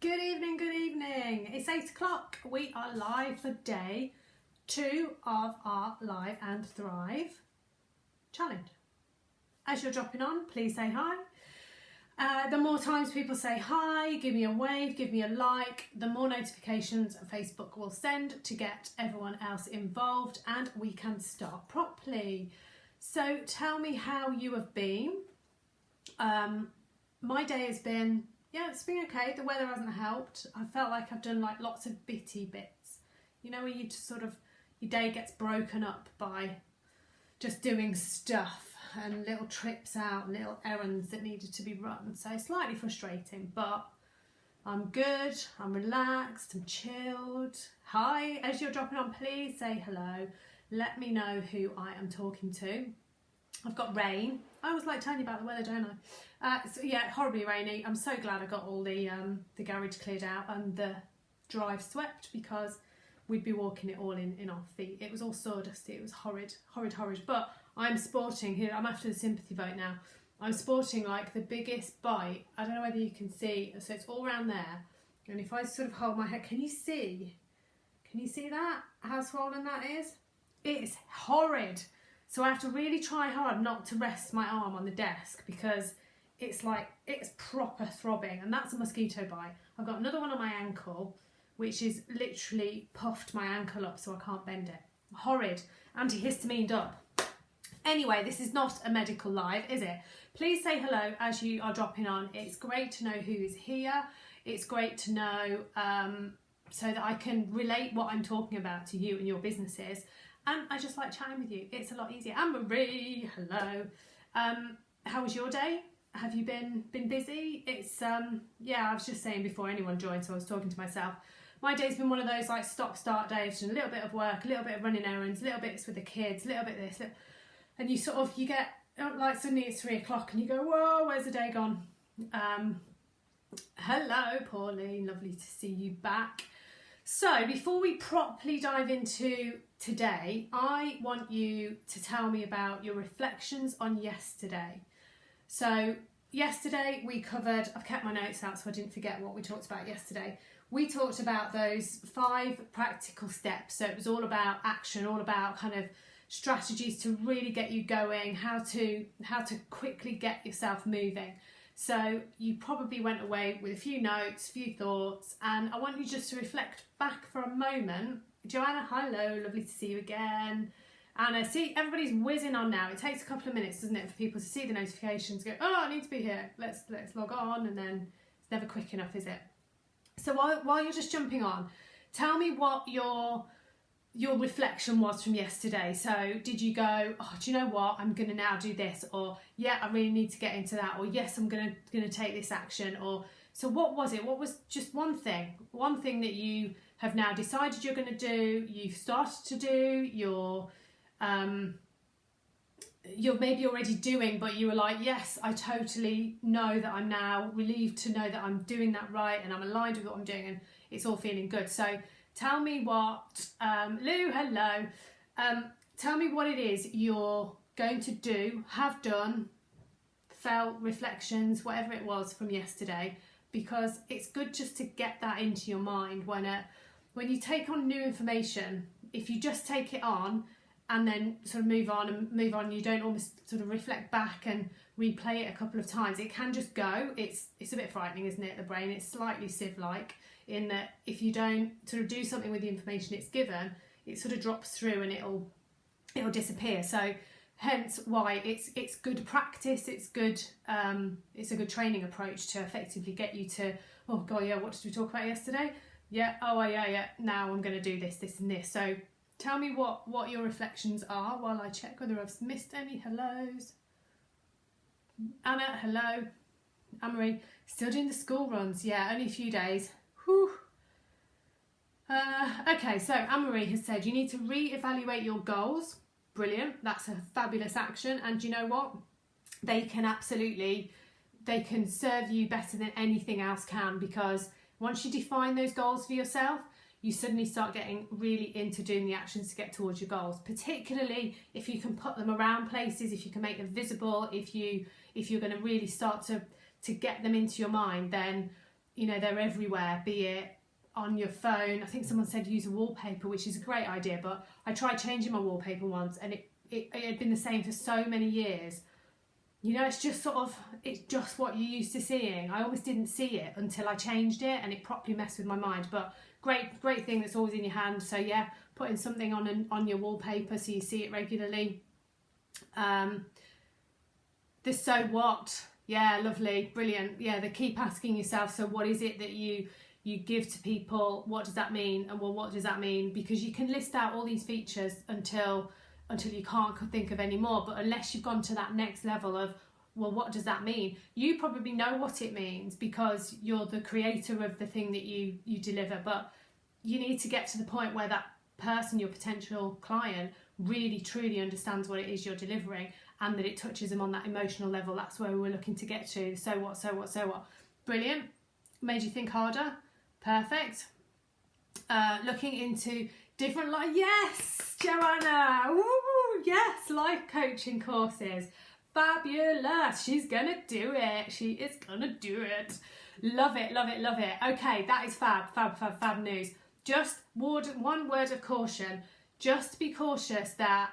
Good evening, good evening. It's 8 o'clock. We are live for day 2 of our Live and Thrive challenge. As you're dropping on, please say hi. The more times people say hi, give me a wave, give me a like, the more notifications Facebook will send to get everyone else involved and we can start properly. So tell me how you have been. My day has been, it's been okay. The weather hasn't helped. I felt like I've done like lots of bitty bits. You know, where you just sort of, your day gets broken up by just doing stuff and little trips out and little errands that needed to be run. So slightly frustrating, but I'm good, I'm relaxed, I'm chilled. Hi, as you're dropping on, please say hello. Let me know who I am talking to. I've got rain. I always like telling you about the weather, don't I? So yeah, horribly rainy. I'm so glad I got all the garage cleared out and the drive swept because we'd be walking it all in our feet. It was all sawdusty. It was horrid. But I'm sporting here. I'm after the sympathy vote now. I'm sporting like the biggest bite. I don't know whether you can see. So it's all around there. And if I sort of hold my head, can you see? Can you see that? How swollen that is? It's horrid. So I have to really try hard not to rest my arm on the desk because it's like, it's proper throbbing, and that's a mosquito bite. I've got another one on my ankle, which is literally puffed my ankle up so I can't bend it. Horrid. Antihistamined up. Anyway, this is not a medical live, is it? Please say hello as you are dropping on. It's great to know who is here. It's great to know so that I can relate what I'm talking about to you and your businesses. And I just like chatting with you. It's a lot easier. Anne-Marie, hello. How was your day? Have you been busy? It's, I was just saying before anyone joined, so I was talking to myself. My day's been one of those like stop-start days, a little bit of work, a little bit of running errands, a little bit with the kids, a little bit of this. And you get, like suddenly it's 3 o'clock and you go, whoa, where's the day gone? Hello, Pauline, lovely to see you back. So before we properly dive into today, I want you to tell me about your reflections on yesterday. So yesterday we covered, I've kept my notes out so I didn't forget what we talked about yesterday. We talked about those 5 practical steps. So it was all about action, all about kind of strategies to really get you going, how to quickly get yourself moving. So you probably went away with a few notes, a few thoughts, and I want you just to reflect back for a moment. Joanna, hello, lovely to see you again. And I see everybody's whizzing on now. It takes a couple of minutes, doesn't it, for people to see the notifications, go, oh, I need to be here. Let's log on, and then it's never quick enough, is it? So while you're just jumping on, tell me what your reflection was from yesterday. So did you go, oh, do you know what, I'm going to now do this, or yeah, I really need to get into that, or yes, I'm going to take this action, or so what was it? What was just one thing that you have now decided you're going to do, you've started to do, you're maybe already doing, but you were like, yes, I totally know that I'm now relieved to know that I'm doing that right and I'm aligned with what I'm doing and it's all feeling good. So tell me what, Lou, hello. Tell me what it is you're going to do, have done, felt, reflections, whatever it was from yesterday, because it's good just to get that into your mind when you take on new information. If you just take it on and then sort of move on, you don't almost sort of reflect back and replay it a couple of times. It can just go. It's a bit frightening, isn't it, the brain? It's slightly sieve-like in that if you don't sort of do something with the information it's given, it sort of drops through and it'll disappear. So hence why it's good practice, it's a good training approach to effectively get you to, oh god, yeah, what did we talk about yesterday? Yeah, oh yeah, now I'm going to do this and this. So tell me what your reflections are while I check whether I've missed any hellos. Anna, hello. Anne-Marie, still doing the school runs. Yeah, only a few days. Whew. Okay, so Anne-Marie has said you need to re-evaluate your goals. Brilliant, that's a fabulous action, and you know what? They can serve you better than anything else can, because once you define those goals for yourself, you suddenly start getting really into doing the actions to get towards your goals, particularly if you can put them around places, if you can make them visible, if you're going to really start to get them into your mind, then you know, they're everywhere, be it on your phone. I think someone said use a wallpaper, which is a great idea, but I tried changing my wallpaper once and it had been the same for so many years. You know, it's just what you're used to seeing. I almost didn't see it until I changed it, and it properly messed with my mind. But great thing that's always in your hand. So yeah, putting something on your wallpaper so you see it regularly. The so what, yeah, lovely, brilliant. Yeah, they keep asking yourself, so what is it that you give to people? What does that mean? And well, what does that mean? Because you can list out all these features until you can't think of any more, but unless you've gone to that next level of, well, what does that mean? You probably know what it means because you're the creator of the thing that you deliver, but you need to get to the point where that person, your potential client, really truly understands what it is you're delivering and that it touches them on that emotional level. That's where we're looking to get to. So what? Brilliant. Made you think harder. Perfect. Looking into different yes, Joanna, woo, yes, life coaching courses, fabulous. She's gonna do it. She is gonna do it. Love it. Okay, that is fab news. Just one word of caution. Just be cautious that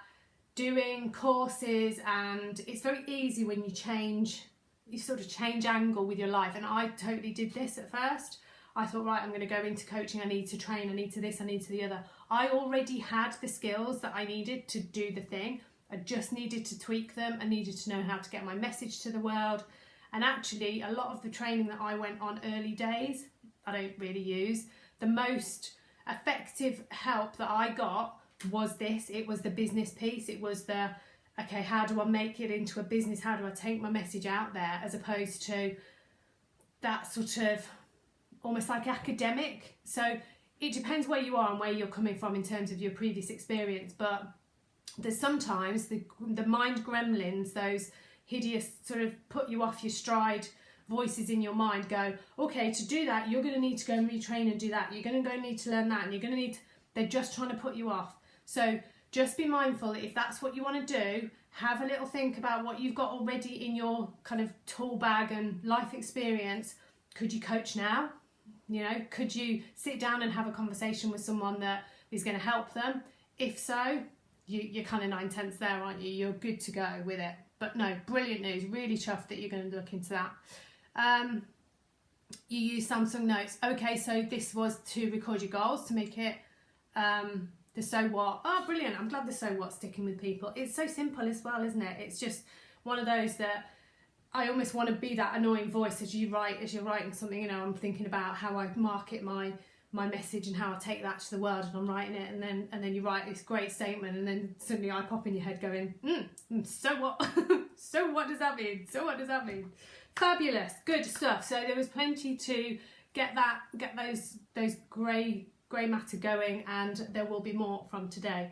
doing courses, and it's very easy when you sort of change angle with your life, and I totally did this at first. I thought, right, I'm going to go into coaching, I need to train, I need to this, I need to the other. I already had the skills that I needed to do the thing. I just needed to tweak them. I needed to know how to get my message to the world. And actually, a lot of the training that I went on early days, I don't really use. The most effective help that I got was this. It was the business piece. It was the, okay, how do I make it into a business? How do I take my message out there? As opposed to that sort of almost like academic. So it depends where you are and where you're coming from in terms of your previous experience, but there's sometimes the mind gremlins, those hideous sort of put you off your stride voices in your mind go, okay, to do that you're going to need to go and retrain and do that, you're going to go need to learn that, and you're going to need to, they're just trying to put you off. So just be mindful that if that's what you want to do, have a little think about what you've got already in your kind of tool bag and life experience. Could you coach now? You know, could you sit down and have a conversation with someone that is going to help them? If so, you're kind of 9/10 there, aren't you? You're good to go with it. But no, brilliant news. Really chuffed that you're going to look into that. You use Samsung Notes. Okay, so this was to record your goals, to make it the so what. Oh, brilliant. I'm glad the so what's sticking with people. It's so simple as well, isn't it? It's just one of those that I almost want to be that annoying voice as you're writing something. You know, I'm thinking about how I market my message and how I take that to the world, and I'm writing it, and then you write this great statement, and then suddenly I pop in your head going, so what? So what does that mean? So what does that mean? Fabulous, good stuff. So there was plenty to get those grey matter going, and there will be more from today.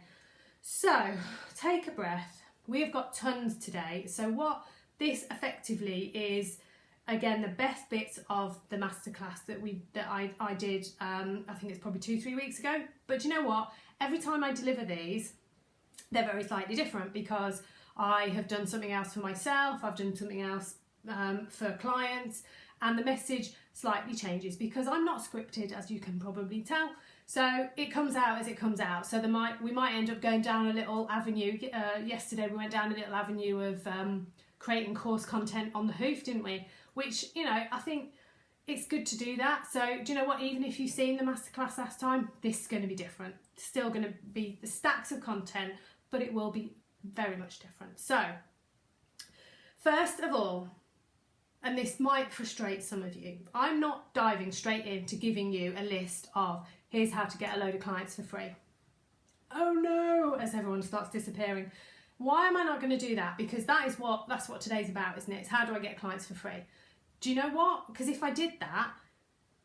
So take a breath. We have got tons today. So what this effectively is, again, the best bits of the masterclass that I did, I think it's probably 2-3 weeks ago. But you know what? Every time I deliver these, they're very slightly different because I have done something else for myself, I've done something else for clients, and the message slightly changes because I'm not scripted, as you can probably tell. So it comes out as it comes out. So we might end up going down a little avenue. Yesterday we went down a little avenue of creating course content on the hoof, didn't we? Which, you know, I think it's good to do that. So do you know what, even if you've seen the masterclass last time, this is going to be different. It's still going to be the stacks of content, but it will be very much different. So first of all, and this might frustrate some of you, I'm not diving straight into giving you a list of here's how to get a load of clients for free. Oh no, as everyone starts disappearing. Why am I not going to do that? Because that's what today's about, isn't it? It's how do I get clients for free? Do you know what? Because if I did that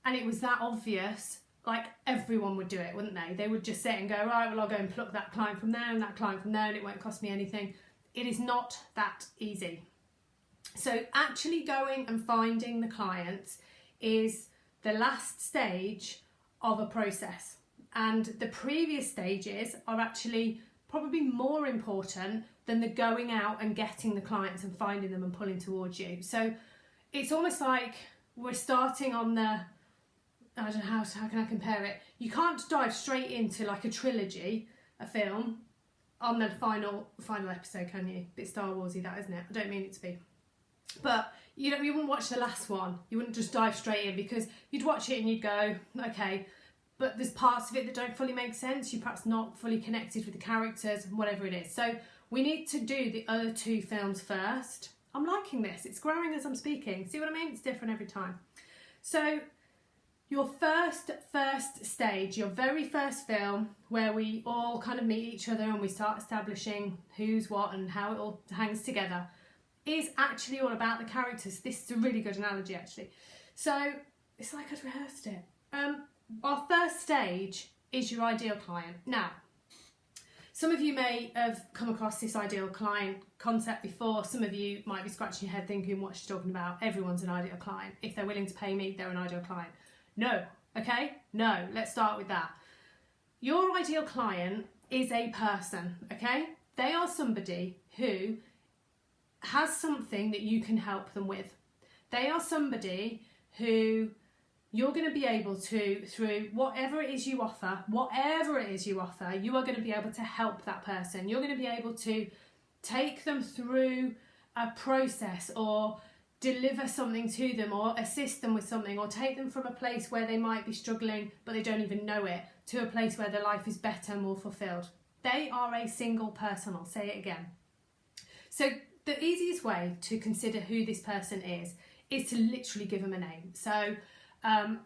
and it was that obvious, like everyone would do it, wouldn't they? They would just sit and go, right, well, I'll go and pluck that client from there and that client from there, and it won't cost me anything. It is not that easy. So actually going and finding the clients is the last stage of a process. And the previous stages are actually probably more important than the going out and getting the clients and finding them and pulling towards you. So it's almost like we're starting on the I don't know how can I compare it. You can't dive straight into like a trilogy, a film, on the final episode, can you? Bit Star Warsy, that, isn't it? I don't mean it to be. But you wouldn't watch the last one. You wouldn't just dive straight in, because you'd watch it and you'd go, okay, but there's parts of it that don't fully make sense. You're perhaps not fully connected with the characters, whatever it is. So we need to do the other 2 films first. I'm liking this. It's growing as I'm speaking. See what I mean? It's different every time. So your first stage, your very first film, where we all kind of meet each other and we start establishing who's what and how it all hangs together, is actually all about the characters. This is a really good analogy, actually. So it's like I'd rehearsed it. Our first stage is your ideal client. Now, some of you may have come across this ideal client concept before. Some of you might be scratching your head thinking what she's talking about. Everyone's an ideal client. If they're willing to pay me, they're an ideal client. No, okay? No, let's start with that. Your ideal client is a person, okay? They are somebody who has something that you can help them with. They are somebody who you're going to be able to, through whatever it is you offer, you are going to be able to help that person. You're going to be able to take them through a process, or deliver something to them, or assist them with something, or take them from a place where they might be struggling but they don't even know it, to a place where their life is better, more fulfilled. They are a single person. I'll say it again. So the easiest way to consider who this person is to literally give them a name. So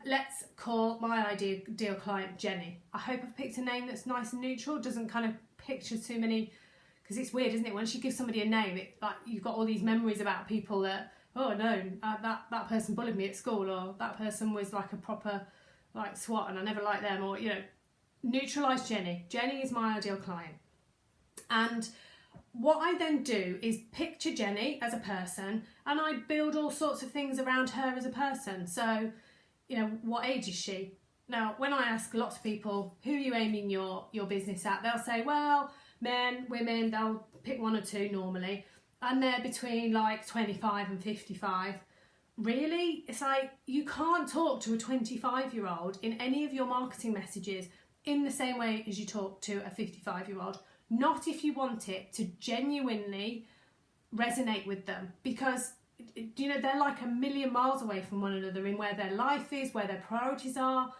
let's call my ideal client Jenny. I hope I've picked a name that's nice and neutral, doesn't kind of picture too many, because it's weird, isn't it? Once you give somebody a name, it, like, you've got all these memories about people that, oh no, that person bullied me at school, or that person was like a proper like swat and I never liked them, or, neutralise Jenny. Jenny is my ideal client. And what I then do is picture Jenny as a person, and I build all sorts of things around her as a person. So, what age is she? Now, when I ask lots of people, who are you aiming your business at? They'll say, well, men, women, they'll pick 1 or 2 normally. And they're between like 25 and 55. Really? It's like, you can't talk to a 25-year-old in any of your marketing messages in the same way as you talk to a 55-year-old. Not if you want it to genuinely resonate with them, because they're like a million miles away from one another in where their life is, where their priorities are,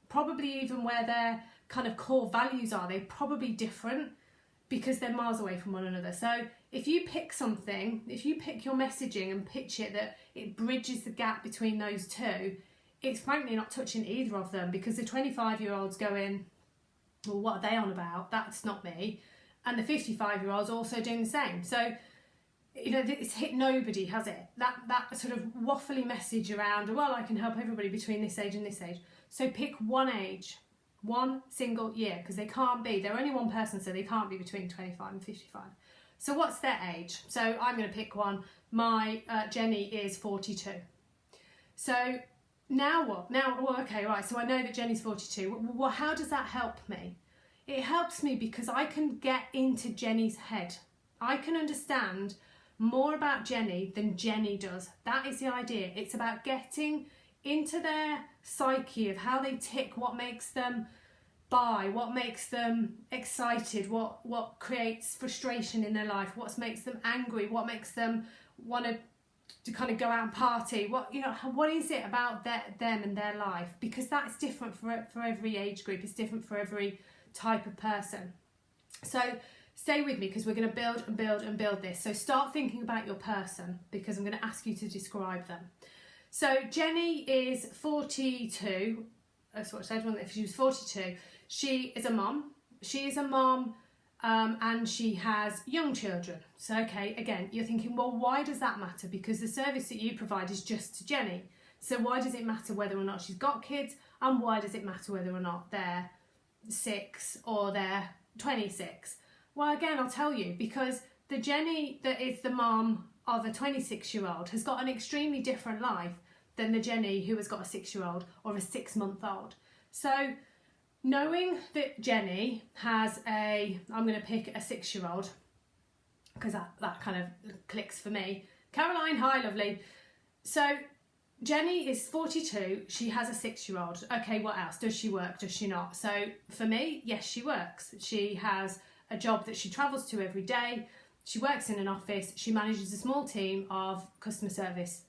probably even where their kind of core values are. They're probably different because they're miles away from one another. So if you pick something, if you pick your messaging and pitch it that it bridges the gap between those 2, it's frankly not touching either of them, because the 25-year-old's going, well, what are they on about? That's not me. And the 55-year-old's also doing the same. So, it's hit nobody, has it? That sort of waffly message around, well, I can help everybody between this age and this age. So pick one age, one single year, because they can't be. They're only one person, so they can't be between 25 and 55. So what's their age? So I'm going to pick one. My Jenny is 42. So now what? Okay, right. So I know that Jenny's 42. Well, how does that help me? It helps me because I can get into Jenny's head. I can understand more about Jenny than Jenny does. That is the idea. It's about getting into their psyche of how they tick, what makes them buy, what makes them excited, what creates frustration in their life, what makes them angry, what makes them want to kind of go out and party, what is it about them and their life, because that's different for every age group. It's different for every type of person. So stay with me, because we're going to build and build and build this. So start thinking about your person, because I'm going to ask you to describe them. So Jenny is 42. That's what I said, if she was 42. She is a mum. She is a mum, and she has young children. So, okay, again, you're thinking, well, why does that matter? Because the service that you provide is just to Jenny. So why does it matter whether or not she's got kids? And why does it matter whether or not they're 6 or they're 26? Well, again, I'll tell you, because the Jenny that is the mum of a 26-year-old has got an extremely different life than the Jenny who has got a 6-year-old or a 6-month-old. So knowing that Jenny has I'm going to pick a 6-year-old, because that kind of clicks for me. Caroline, hi, lovely. So Jenny is 42. She has a 6-year-old. Okay, what else? Does she work? Does she not? So for me, yes, she works. She has a job that she travels to every day. She works in an office. She manages a small team of customer service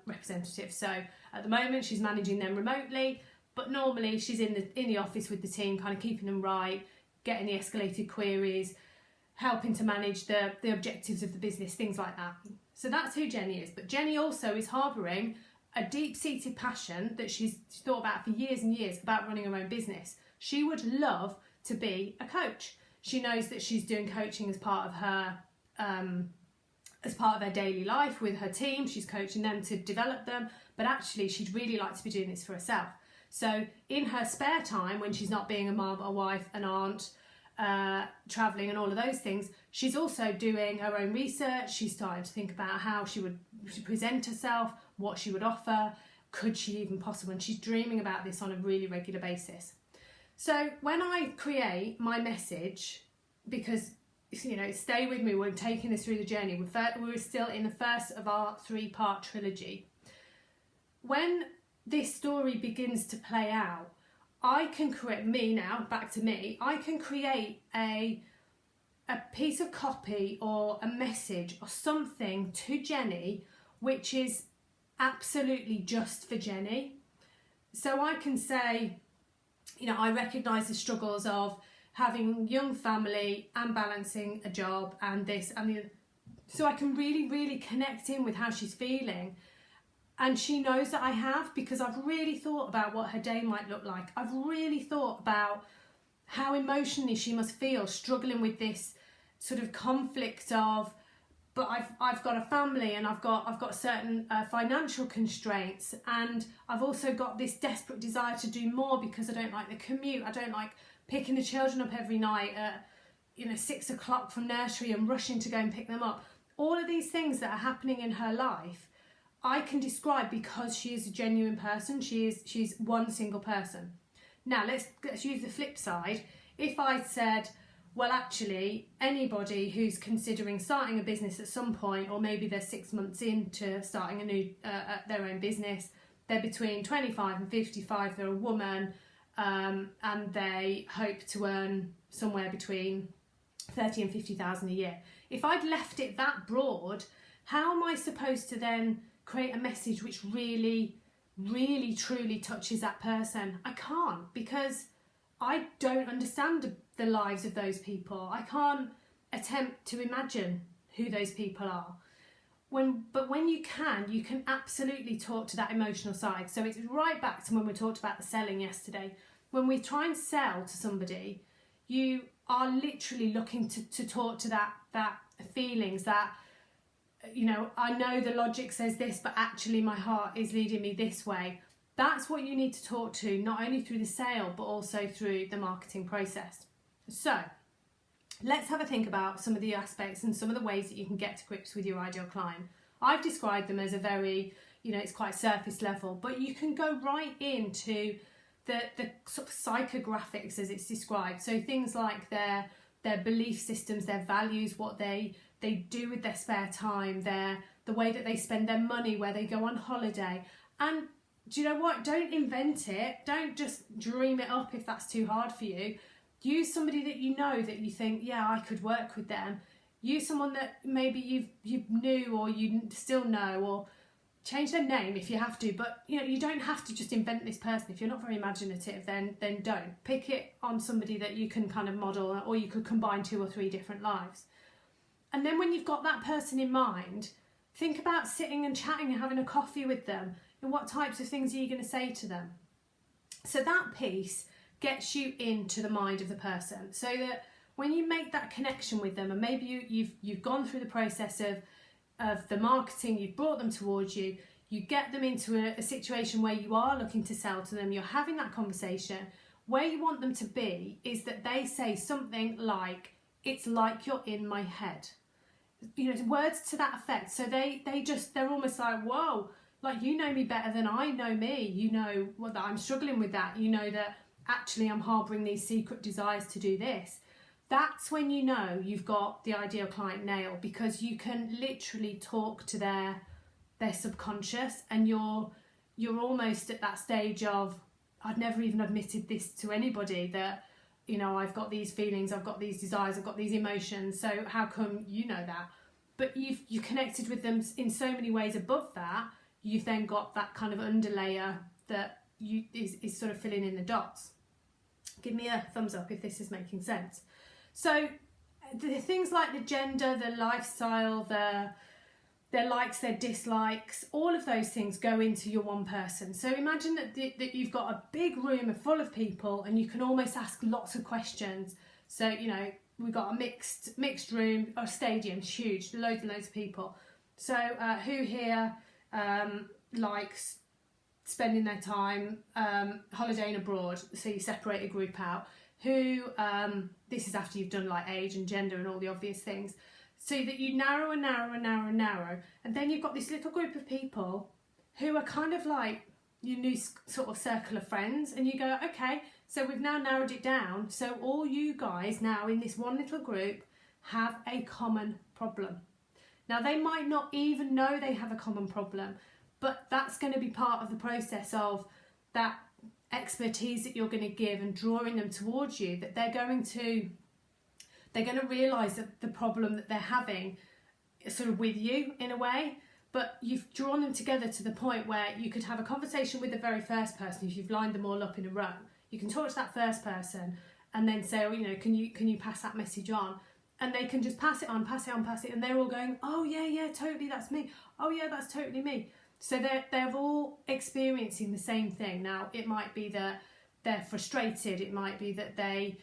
representatives. So at the moment, she's managing them remotely, but normally she's in the office with the team, kind of keeping them right, getting the escalated queries, helping to manage the objectives of the business, things like that. So that's who Jenny is. But Jenny also is harbouring a deep-seated passion that she's thought about for years and years about running her own business. She would love to be a coach. She knows that she's doing coaching as part of her daily life with her team. She's coaching them to develop them, but actually she'd really like to be doing this for herself. So in her spare time, when she's not being a mum, a wife, an aunt, travelling and all of those things, she's also doing her own research. She's starting to think about how she would present herself, what she would offer, could she even possibly, and she's dreaming about this on a really regular basis. So when I create my message, because stay with me, we're taking this through the journey, we're still in the first of our 3-part trilogy. When this story begins to play out, I can create I can create a piece of copy or a message or something to Jenny which is absolutely just for Jenny. So I can say, I recognise the struggles of having young family and balancing a job and this and the, so I can really, really connect in with how she's feeling. And she knows that I have, because I've really thought about what her day might look like. I've really thought about how emotionally she must feel struggling with this sort of conflict of, but I've got a family and I've got certain financial constraints, and I've also got this desperate desire to do more because I don't like the commute. I don't like picking the children up every night at 6 o'clock from nursery and rushing to go and pick them up. All of these things that are happening in her life, I can describe because she is a genuine person. She's one single person. Now let's use the flip side. If I said, well, actually, anybody who's considering starting a business at some point, or maybe they're 6 months into starting a new their own business, they're between 25 and 55, they're a woman, and they hope to earn somewhere between 30 and 50,000 a year. If I'd left it that broad, how am I supposed to then create a message which really, really, truly touches that person? I can't, because I don't understand the lives of those people. I can't attempt to imagine who those people are. But when you can absolutely talk to that emotional side. So it's right back to when we talked about the selling yesterday. When we try and sell to somebody, you are literally looking to talk to that feelings, that, I know the logic says this, but actually my heart is leading me this way. That's what you need to talk to, not only through the sale, but also through the marketing process. So let's have a think about some of the aspects and some of the ways that you can get to grips with your ideal client. I've described them as a very, it's quite surface level, but you can go right into the sort of psychographics as it's described. So things like their belief systems, their values, what they do with their spare time, the way that they spend their money, where they go on holiday. And do you know what? Don't invent it. Don't just dream it up if that's too hard for you. Use somebody that that you think, yeah, I could work with them. Use someone that maybe you knew or you still know, or change their name if you have to. But you don't have to just invent this person. If you're not very imaginative, then don't. Pick it on somebody that you can kind of model, or you could combine 2 or 3 different lives. And then when you've got that person in mind, think about sitting and chatting and having a coffee with them. And what types of things are you going to say to them? So that piece gets you into the mind of the person, so that when you make that connection with them, and maybe you've gone through the process of the marketing, you've brought them towards you, you get them into a situation where you are looking to sell to them, you're having that conversation. Where you want them to be is that they say something like, it's like you're in my head. Words to that effect. So they're almost like, whoa, like, you know me better than I know me. You know that I'm struggling with that. You know that actually I'm harbouring these secret desires to do this. That's when you know you've got the ideal client nailed, because you can literally talk to their subconscious, and you're you're almost at that stage of, I'd never even admitted this to anybody, that, you know, I've got these feelings, I've got these desires, I've got these emotions, so how come you know that? But you connected with them in so many ways above that. You've then got that kind of underlayer that is sort of filling in the dots. Give me a thumbs up if this is making sense. So the things like the gender, the lifestyle, their likes, their dislikes, all of those things go into your one person. So imagine that you've got a big room full of people and you can almost ask lots of questions. So, you know, we've got a mixed room, or stadium, huge, loads and loads of people. So who here likes spending their time holidaying abroad? So you separate a group out. Who, this is after you've done like age and gender and all the obvious things. So that you narrow and narrow and narrow and narrow. And then you've got this little group of people who are kind of like your new sort of circle of friends. And you go, okay, so we've now narrowed it down. So all you guys now in this one little group have a common problem. Now they might not even know they have a common problem, but that's going to be part of the process of that expertise that you're going to give and drawing them towards you, that they're going to realise that the problem that they're having is sort of with you in a way, but you've drawn them together to the point where you could have a conversation with the very first person. If you've lined them all up in a row, you can talk to that first person and then say, oh, you know, can you pass that message on? And they can just pass it on, and they're all going, oh yeah, totally, that's me. Oh yeah, that's totally me. So they're all experiencing the same thing. Now, it might be that they're frustrated. It might be that they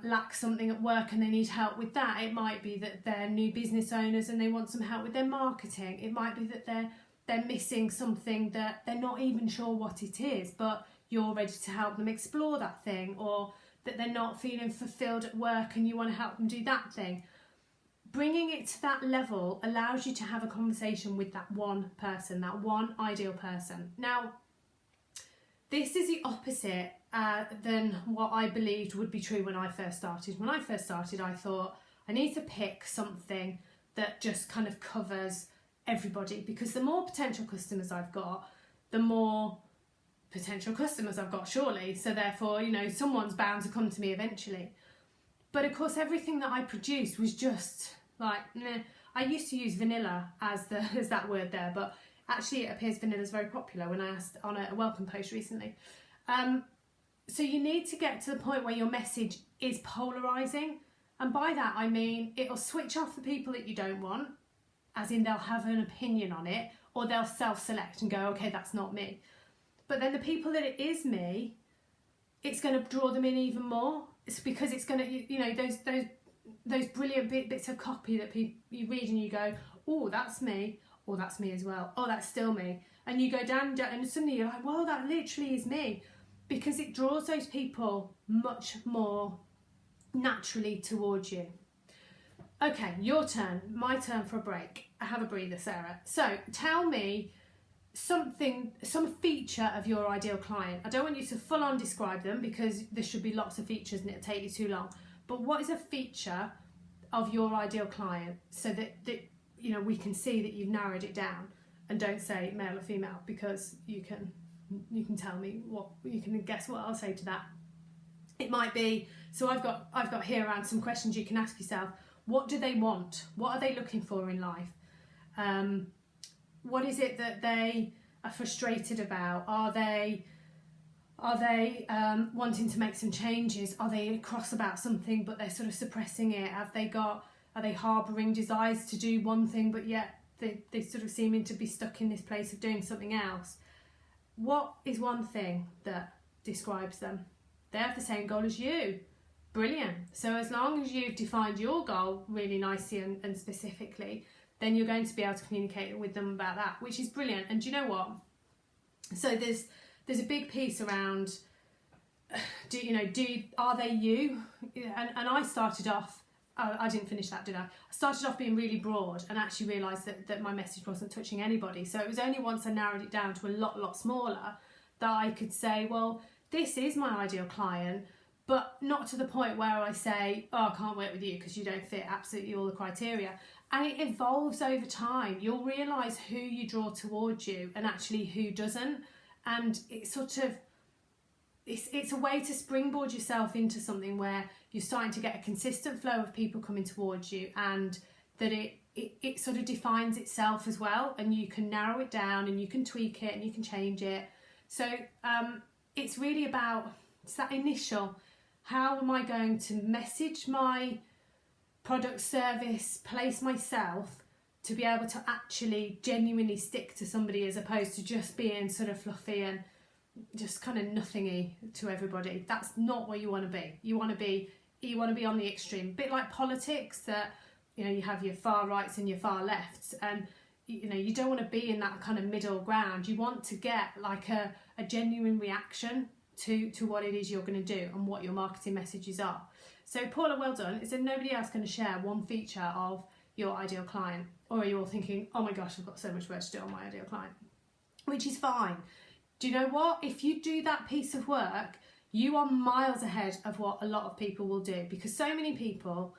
lack something at work and they need help with that. It might be that they're new business owners and they want some help with their marketing. It might be that they're missing something that they're not even sure what it is, but you're ready to help them explore that thing, or that they're not feeling fulfilled at work and you want to help them do that thing. Bringing it to that level allows you to have a conversation with that one person, that one ideal person. Now, this is the opposite than what I believed would be true when I first started. When I first started, I thought I need to pick something that just kind of covers everybody, because the more potential customers I've got, the more potential customers I've got, surely. So therefore, you know, someone's bound to come to me eventually. But of course, everything that I produced was just like, nah. I used to use vanilla as that word there, but actually it appears vanilla is very popular when I asked on a welcome post recently. So you need to get to the point where your message is polarising. And by that I mean it'll switch off the people that you don't want, as in they'll have an opinion on it, or they'll self-select and go, okay, that's not me. But then the people that it is me, it's going to draw them in even more. It's because it's going to, you know, those brilliant bits of copy that you read and you go, oh, that's me, or that's me as well, oh, that's still me. And you go down and suddenly you're like, well, that literally is me. Because it draws those people much more naturally towards you. Okay, your turn, my turn for a break. Have a breather, Sarah. So tell me some feature of your ideal client. I don't want you to full on describe them because there should be lots of features and it'll take you too long. But what is a feature of your ideal client, so that you know, we can see that you've narrowed it down, and don't say male or female, because you can tell me what, you can guess what I'll say to that. It might be, so I've got here around some questions you can ask yourself. What do they want? What are they looking for in life? What is it that they are frustrated about? Are they wanting to make some changes? Are they cross about something but they're sort of suppressing it? Are they harbouring desires to do one thing but yet they sort of seeming to be stuck in this place of doing something else? What is one thing that describes them? They have the same goal as you. Brilliant. So as long as you've defined your goal really nicely and specifically, then you're going to be able to communicate with them about that, which is brilliant. And do you know what? So there's a big piece around, are they you? And I started off, I didn't finish that, did I? I started off being really broad and actually realised that my message wasn't touching anybody. So it was only once I narrowed it down to a lot smaller that I could say, well, this is my ideal client, but not to the point where I say, oh, I can't work with you because you don't fit absolutely all the criteria. And it evolves over time. You'll realise who you draw towards you and actually who doesn't. And it's sort of, it's a way to springboard yourself into something where you're starting to get a consistent flow of people coming towards you, and that it sort of defines itself as well, and you can narrow it down and you can tweak it and you can change it. So it's really about, it's that initial, how am I going to message my product, service, place myself to be able to actually genuinely stick to somebody, as opposed to just being sort of fluffy and just kind of nothingy to everybody. That's not where you want to be. You want to be on the extreme, a bit like politics, that you have your far rights and your far lefts, and you don't want to be in that kind of middle ground. You want to get like a genuine reaction to what it is you're going to do and what your marketing messages are. So Paula, well done. Is there nobody else going to share one feature of your ideal client? Or are you all thinking, oh my gosh, I've got so much work to do on my ideal client? Which is fine. Do you know what? If you do that piece of work, you are miles ahead of what a lot of people will do, because so many people,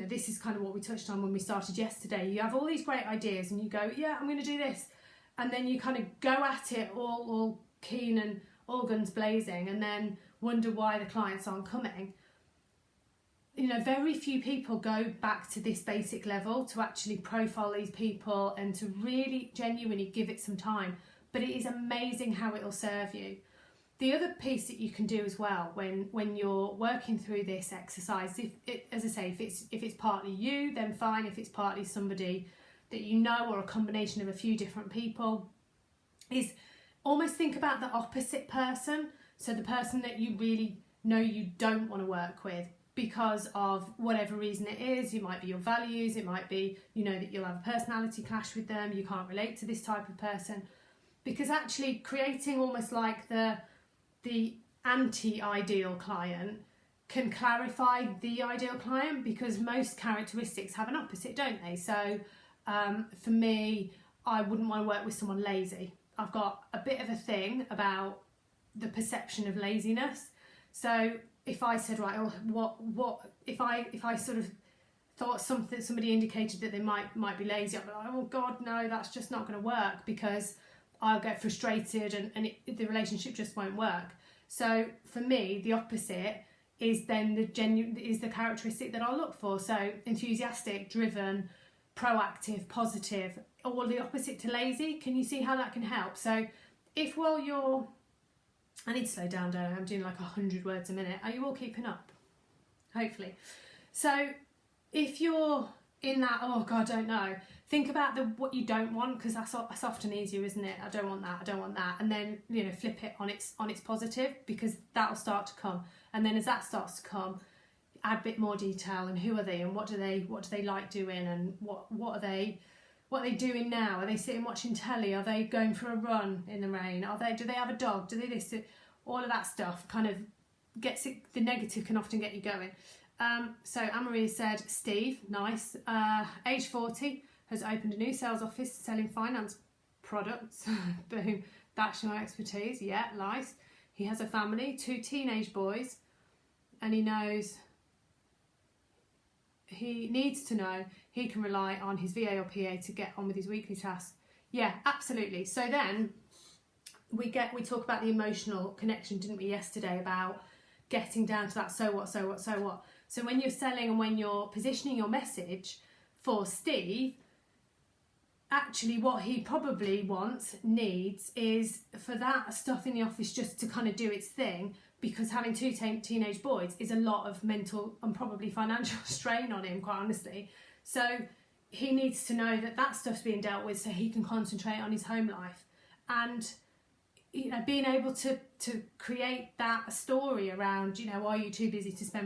this is kind of what we touched on when we started yesterday. You have all these great ideas and you go, yeah, I'm going to do this. And then you kind of go at it all keen and all guns blazing, and then wonder why the clients aren't coming. Very few people go back to this basic level to actually profile these people and to really genuinely give it some time. But it is amazing how it will serve you. The other piece that you can do as well when you're working through this exercise, if it's partly you, then fine. If it's partly somebody that you know, or a combination of a few different people, is almost think about the opposite person. So the person that you really know you don't want to work with because of whatever reason it is. It might be your values, it might be that you'll have a personality clash with them, you can't relate to this type of person. Because actually creating almost like the anti-ideal client can clarify the ideal client, because most characteristics have an opposite, don't they? So for me, I wouldn't want to work with someone lazy. I've got a bit of a thing about the perception of laziness. So if I said, right, what if I sort of thought somebody indicated that they might be lazy, I'd be like, oh God, no, that's just not going to work, because I'll get frustrated and the relationship just won't work. So for me, the opposite is then the characteristic that I'll look for. So enthusiastic, driven, proactive, positive, all the opposite to lazy. Can you see how that can help? So if I need to slow down, don't I? I'm doing like 100 words a minute. Are you all keeping up? Hopefully. So if you're in that, oh God, I don't know, think about what you don't want, because that's often easier, isn't it? I don't want that, and then flip it on its positive, because that'll start to come. And then as that starts to come, add a bit more detail, and who are they, and what do they like doing, and what are they doing now? Are they sitting watching telly? Are they going for a run in the rain? Do they have a dog? Do they this? All of that stuff kind of gets it. The negative can often get you going. So Anne-Marie said, Steve, nice, age 40, has opened a new sales office selling finance products. Boom, that's your expertise. Yeah, nice. He has a family, 2 teenage boys, and he needs to know he can rely on his VA or PA to get on with his weekly tasks. Yeah, absolutely. So then we talk about the emotional connection, didn't we, yesterday, about getting down to that so what. So when you're selling and when you're positioning your message for Steve, actually what he probably needs is for that stuff in the office just to kind of do its thing, because having 2 teenage boys is a lot of mental and probably financial strain on him, quite honestly. So he needs to know that stuff's being dealt with so he can concentrate on his home life. And being able to create that story around, are you too busy to spend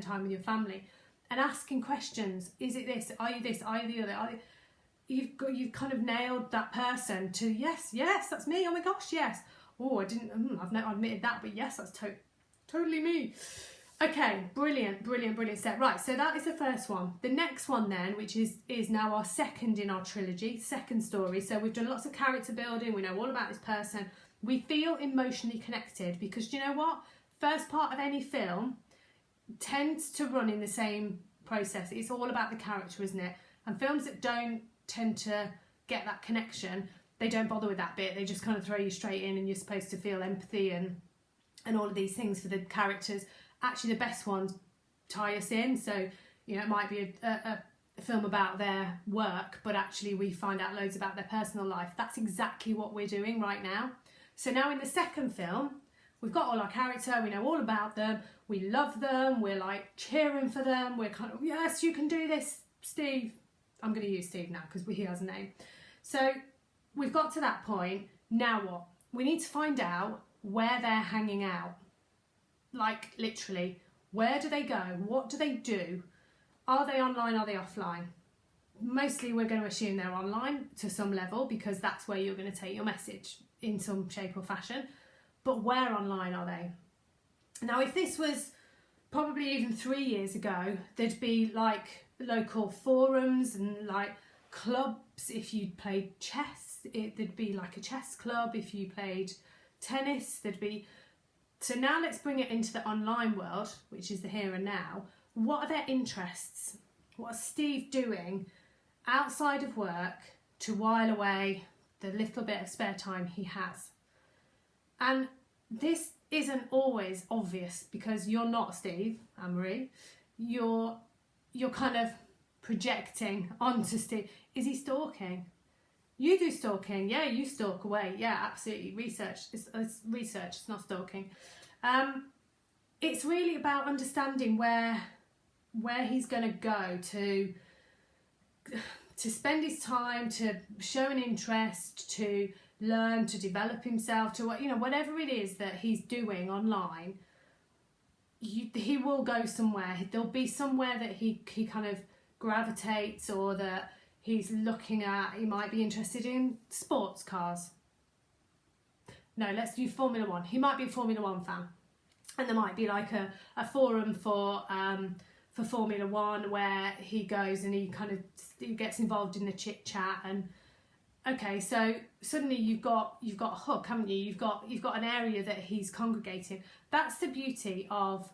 time with your family, and asking questions. Is it this? Are you this? Are you the other? You've kind of nailed that person to yes, that's me. Oh my gosh, yes. Oh, I've not admitted that, but yes, that's totally me. Okay, brilliant step. Right, so that is the first one. The next one then, which is now our second in our trilogy, second story. So we've done lots of character building, we know all about this person. We feel emotionally connected because, do you know what? First part of any film tends to run in the same process. It's all about the character, isn't it? And films that don't tend to get that connection, they don't bother with that bit. They just kind of throw you straight in, and you're supposed to feel empathy and all of these things for the characters. Actually, the best ones tie us in. So, you know, it might be a film about their work, but actually we find out loads about their personal life. That's exactly what we're doing right now. So now in the second film, we've got all our character, we know all about them, we love them, we're like cheering for them, we're kind of, yes, you can do this, Steve. I'm going to use Steve now because he has a name. So we've got to that point. Now what? We need to find out where they're hanging out. Like literally, where do they go? What do they do? Are they online? Are they offline? Mostly we're going to assume they're online to some level because that's where you're going to take your message in some shape or fashion. But where online are they? Now, if this was probably even 3 years ago, there'd be like local forums and like clubs. If you played chess, there'd be like a chess club. If you played tennis, there'd be... So now let's bring it into the online world, which is the here and now. What are their interests? What is Steve doing outside of work to while away the little bit of spare time he has? And this isn't always obvious because you're not Steve, Anne-Marie. You're kind of projecting onto Steve. Is he stalking? You do stalking. Yeah, you stalk away. Yeah, absolutely. Research. It's research. It's not stalking. It's really about understanding where he's going to go to spend his time, to show an interest, to learn, to develop himself, to whatever it is that he's doing online. He will go somewhere. There'll be somewhere that he kind of gravitates, or that he's looking at. He might be interested in sports cars. No, let's do Formula One. He might be a Formula One fan, and there might be like a forum for Formula One where he goes and he gets involved in the chit chat. And okay, so suddenly you've got a hook, haven't you? You've got an area that he's congregating. That's the beauty of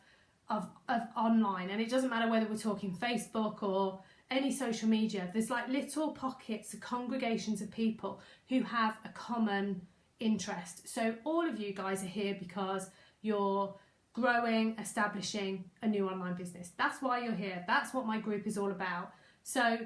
online, and it doesn't matter whether we're talking Facebook or any social media. There's like little pockets of congregations of people who have a common interest. So all of you guys are here because you're growing, establishing a new online business. That's why you're here. That's what my group is all about. So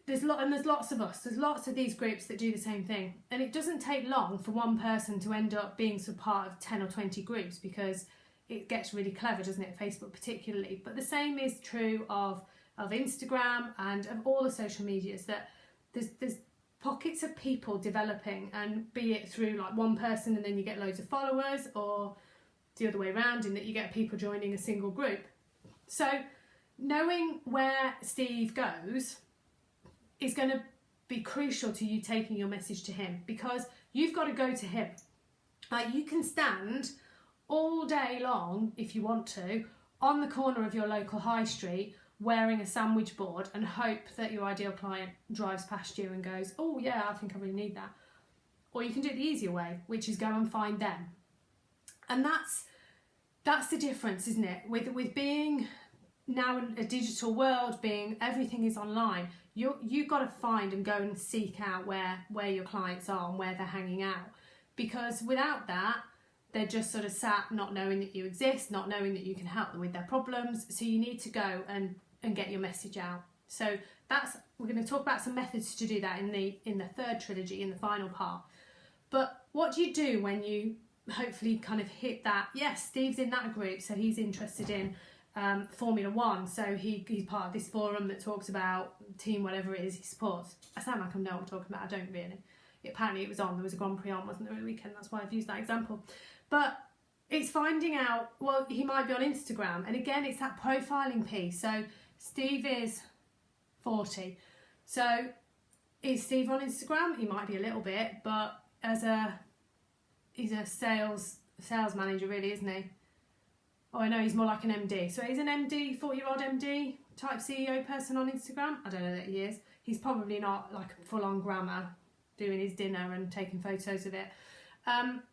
there's lots of us. There's lots of these groups that do the same thing. And it doesn't take long for one person to end up being some part of 10 or 20 groups, because it gets really clever, doesn't it? Facebook particularly. But the same is true of Instagram and of all the social medias, that there's pockets of people developing, and be it through like one person and then you get loads of followers, or the other way around in that you get people joining a single group. So knowing where Steve goes is going to be crucial to you taking your message to him, because you've got to go to him. Like, you can stand all day long, if you want to, on the corner of your local high street wearing a sandwich board and hope that your ideal client drives past you and goes, oh yeah, I think I really need that. Or you can do it the easier way, which is go and find them. And that's the difference, isn't it? With being now in a digital world, being everything is online, you've got to find and go and seek out where your clients are and where they're hanging out. Because without that, they're just sort of sat not knowing that you exist, not knowing that you can help them with their problems. So you need to go and get your message out. So we're going to talk about some methods to do that in the third trilogy, in the final part. But what do you do when you hopefully kind of hit that? Yes, Steve's in that group, so he's interested in Formula One, so he's part of this forum that talks about team whatever it is he supports. I sound like I know what I'm talking about. I don't really. Apparently it was on, there was a Grand Prix on, wasn't there, over the weekend? That's why I've used that example. But it's finding out, well, he might be on Instagram, and again, it's that profiling piece. So Steve is 40, so is Steve on Instagram? He might be a little bit, but he's a sales manager, really, isn't he? Oh, I know, he's more like an MD. So he's an MD, 40-year-old MD type CEO person on Instagram. I don't know that he is. He's probably not like full-on grammar, doing his dinner and taking photos of it.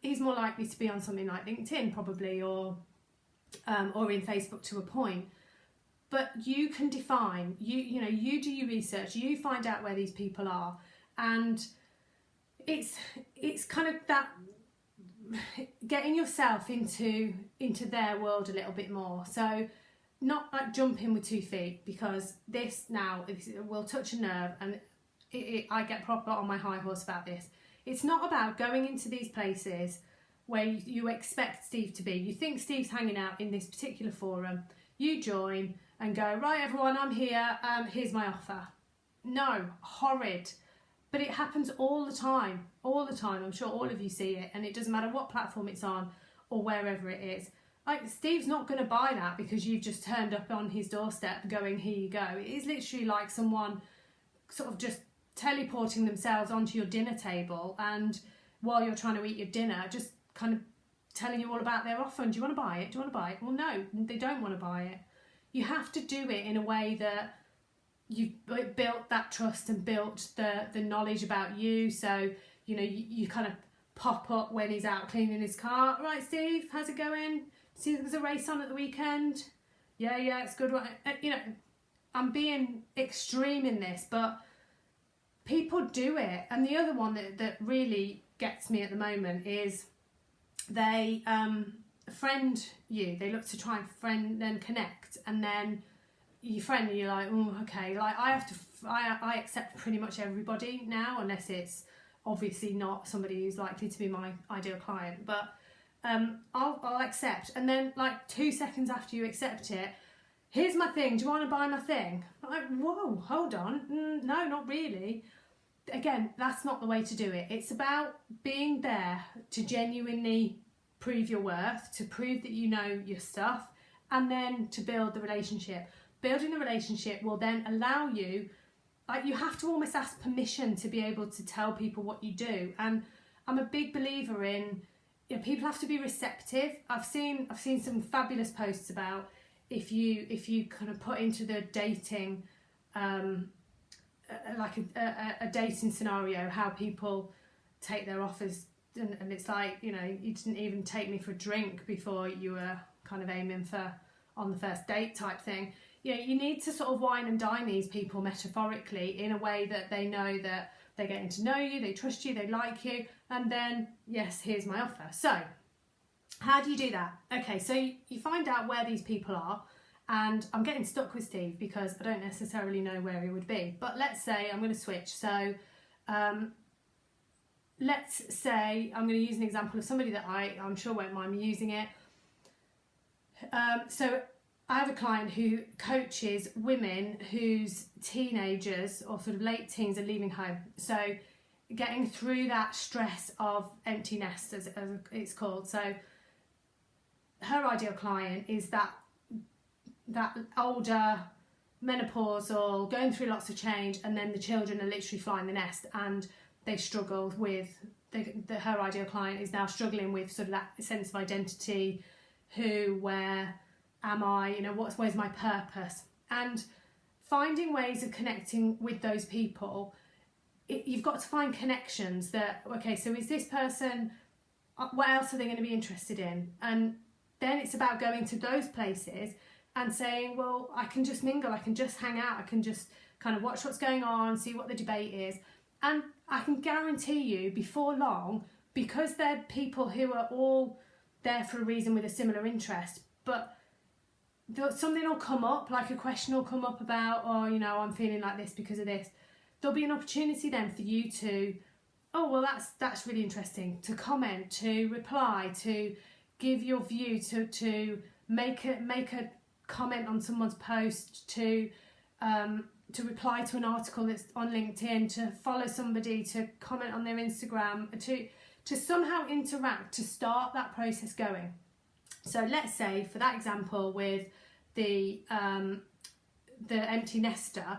He's more likely to be on something like LinkedIn, probably, or in Facebook to a point. but you can define, you know, you do your research, you find out where these people are, and it's kind of that getting yourself into their world a little bit more. So not like jumping with 2 feet, because this now will touch a nerve, and I get proper on my high horse about this. It's not about going into these places where you expect Steve to be. You think Steve's hanging out in this particular forum, you join and go, right everyone, I'm here, here's my offer. No, horrid. But it happens all the time. I'm sure all of you see it, and it doesn't matter what platform it's on or wherever it is. Like, Steve's not going to buy that because you've just turned up on his doorstep going, here you go. It is literally like someone sort of just teleporting themselves onto your dinner table, and while you're trying to eat your dinner, just kind of telling you all about their offer. And do you want to buy it? Do you want to buy it? Well, no, they don't want to buy it. You have to do it in a way that you've built that trust and built the knowledge about you. So, you know, you kind of pop up when he's out cleaning his car. Right, Steve, how's it going? See, there's a race on at the weekend. Yeah, it's good. You know, I'm being extreme in this, but people do it. And the other one that really gets me at the moment is they friend you. They look to try and friend and connect, and then you friend and you're like, oh, okay. Like, I accept pretty much everybody now, unless it's obviously not somebody who's likely to be my ideal client. But I'll accept, and then like 2 seconds after you accept it, here's my thing, do you want to buy my thing? I'm like, whoa, hold on, no, not really. Again, that's not the way to do it. It's about being there to genuinely prove your worth, to prove that you know your stuff, and then to build the relationship. Building the relationship will then allow you, like, you have to almost ask permission to be able to tell people what you do. And I'm a big believer in, you know, people have to be receptive. I've seen some fabulous posts about if you kind of put into the dating like a dating scenario, how people take their offers, and it's like, you know, you didn't even take me for a drink before you were kind of aiming for on the first date type thing. You know, you need to sort of wine and dine these people metaphorically in a way that they know that they're getting to know you, they trust you, they like you, and then, yes, here's my offer. So how do you do that? Okay, so you find out where these people are, and I'm getting stuck with Steve because I don't necessarily know where he would be. But let's say I'm going to switch. So let's say I'm going to use an example of somebody that I'm sure won't mind me using it. So I have a client who coaches women whose teenagers or sort of late teens are leaving home. So getting through that stress of empty nest, as it's called. So her ideal client is that older, menopausal, going through lots of change, and then the children are literally flying the nest, and they struggle with, her ideal client is now struggling with sort of that sense of identity. Who, where am I, you know, where's my purpose? And finding ways of connecting with those people, you've got to find connections that, okay, so is this person, what else are they going to be interested in? And then it's about going to those places and saying, well, I can just mingle, I can just hang out, I can just kind of watch what's going on, see what the debate is. And I can guarantee you, before long, because they're people who are all there for a reason with a similar interest, but something will come up, like a question will come up about, oh, you know, I'm feeling like this because of this. There'll be an opportunity then for you to, oh, well, that's really interesting, to comment, to reply, to give your view, to make a comment on someone's post, to reply to an article that's on LinkedIn, to follow somebody, to comment on their Instagram, to somehow interact, to start that process going. So let's say, for that example with the empty nester,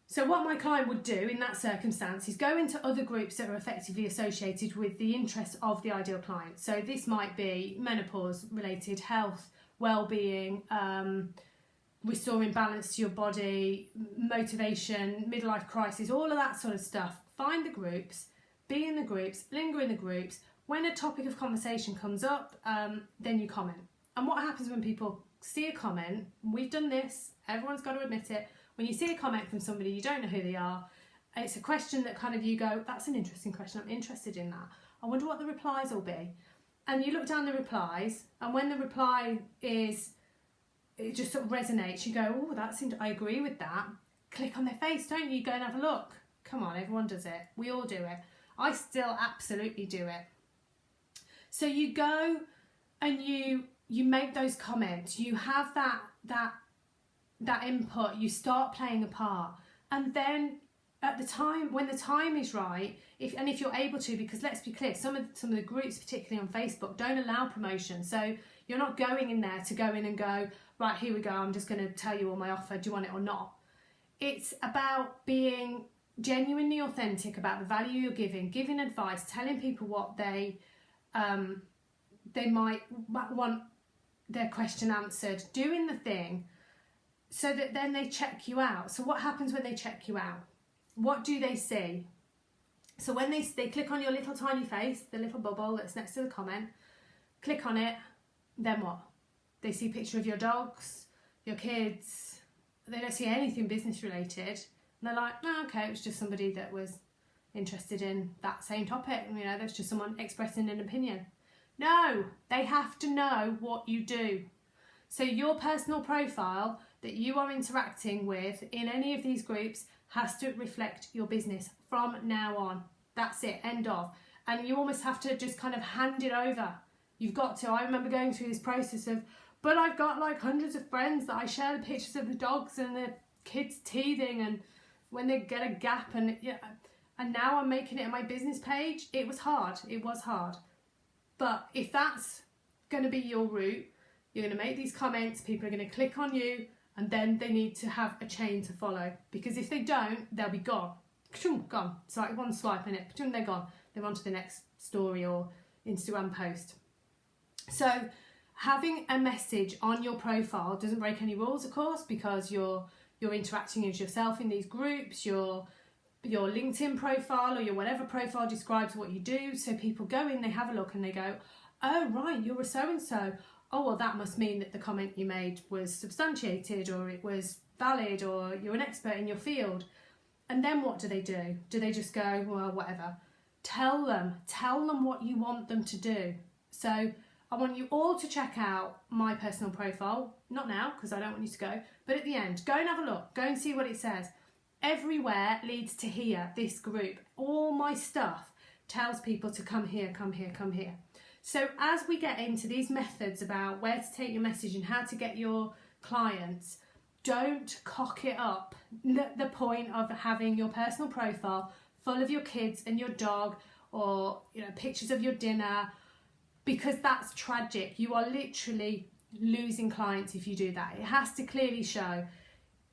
so what my client would do in that circumstance is go into other groups that are effectively associated with the interests of the ideal client. So this might be menopause related, health, well-being, restoring balance to your body, motivation, midlife crisis, all of that sort of stuff. Find the groups, be in the groups, linger in the groups. When a topic of conversation comes up, then you comment. And what happens when people see a comment, we've done this, everyone's got to admit it, when you see a comment from somebody, you don't know who they are, it's a question that kind of you go, that's an interesting question, I'm interested in that. I wonder what the replies will be. And you look down the replies, and when the reply is, it just sort of resonates, you go, oh, I agree with that. Click on their face, don't you? Go and have a look. Come on, everyone does it. We all do it. I still absolutely do it. So you go and you make those comments, you have that input, you start playing a part, and then at the time, when the time is right, if you're able to, because let's be clear, some of the groups, particularly on Facebook, don't allow promotion. So you're not going in there to go in and go, right, here we go, I'm just going to tell you all my offer, do you want it or not? It's about being genuinely authentic about the value you're giving advice, telling people what they might want their question answered, doing the thing so that then they check you out. So what happens when they check you out? What do they see? So when they click on your little tiny face, the little bubble that's next to the comment, click on it, then what? They see a picture of your dogs, your kids, they don't see anything business related, and they're like, oh, okay, it was just somebody that was interested in that same topic, you know, that's just someone expressing an opinion. No, they have to know what you do. So your personal profile that you are interacting with in any of these groups has to reflect your business from now on. That's it, end of. And you almost have to just kind of hand it over. You've got to. I remember going through this process of, but I've got like hundreds of friends that I share the pictures of the dogs and the kids teething and when they get a gap, and yeah, and now I'm making it on my business page. It was hard. But if that's going to be your route, you're going to make these comments, people are going to click on you, and then they need to have a chain to follow. Because if they don't, they'll be gone. Gone. It's like one swipe in it, they're gone. They're on to the next story or Instagram post. So having a message on your profile doesn't break any rules, of course, because you're interacting as yourself in these groups. Your LinkedIn profile or your whatever profile describes what you do. So people go in, they have a look and they go, oh, right, you're a so-and-so. Oh, well, that must mean that the comment you made was substantiated or it was valid or you're an expert in your field. And then what do? Do they just go, well, whatever? Tell them what you want them to do. So I want you all to check out my personal profile, not now because I don't want you to go, but at the end, go and have a look, go and see what it says. Everywhere leads to here, this group. All my stuff tells people to come here, come here, come here. So as we get into these methods about where to take your message and how to get your clients, don't cock it up. The point of having your personal profile full of your kids and your dog, or pictures of your dinner, because that's tragic. You are literally losing clients if you do that. It has to clearly show,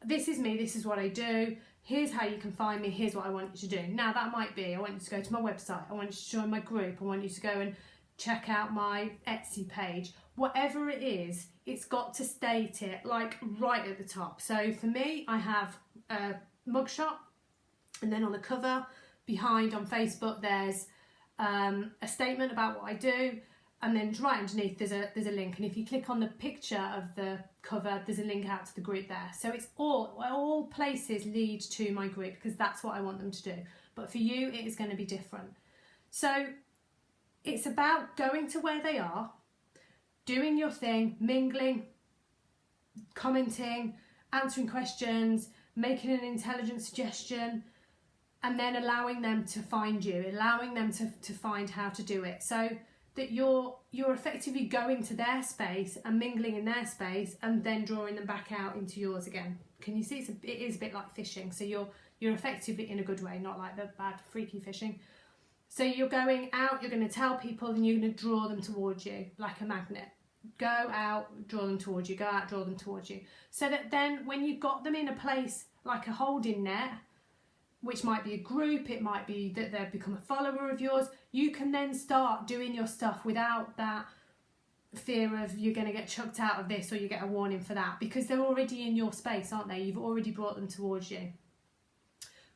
this is me, this is what I do, here's how you can find me, here's what I want you to do. Now that might be, I want you to go to my website, I want you to join my group, I want you to go and check out my Etsy page. Whatever it is, it's got to state it like right at the top. So for me, I have a mugshot, and then on the cover behind on Facebook there's a statement about what I do, and then right underneath there's a link, and if you click on the picture of the cover, there's a link out to the group there. So it's all places lead to my group, because that's what I want them to do. But for you, it is going to be different. So it's about going to where they are, doing your thing, mingling, commenting, answering questions, making an intelligent suggestion, and then allowing them to find you, allowing them to find how to do it. So that you're effectively going to their space and mingling in their space and then drawing them back out into yours again. Can you see it is a bit like fishing? So you're effectively, in a good way, not like the bad freaky fishing. So you're going out, you're going to tell people, and you're going to draw them towards you like a magnet. Go out, draw them towards you, go out, draw them towards you. So that then when you've got them in a place like a holding net, which might be a group, it might be that they've become a follower of yours, you can then start doing your stuff without that fear of you're going to get chucked out of this or you get a warning for that, because they're already in your space, aren't they? You've already brought them towards you.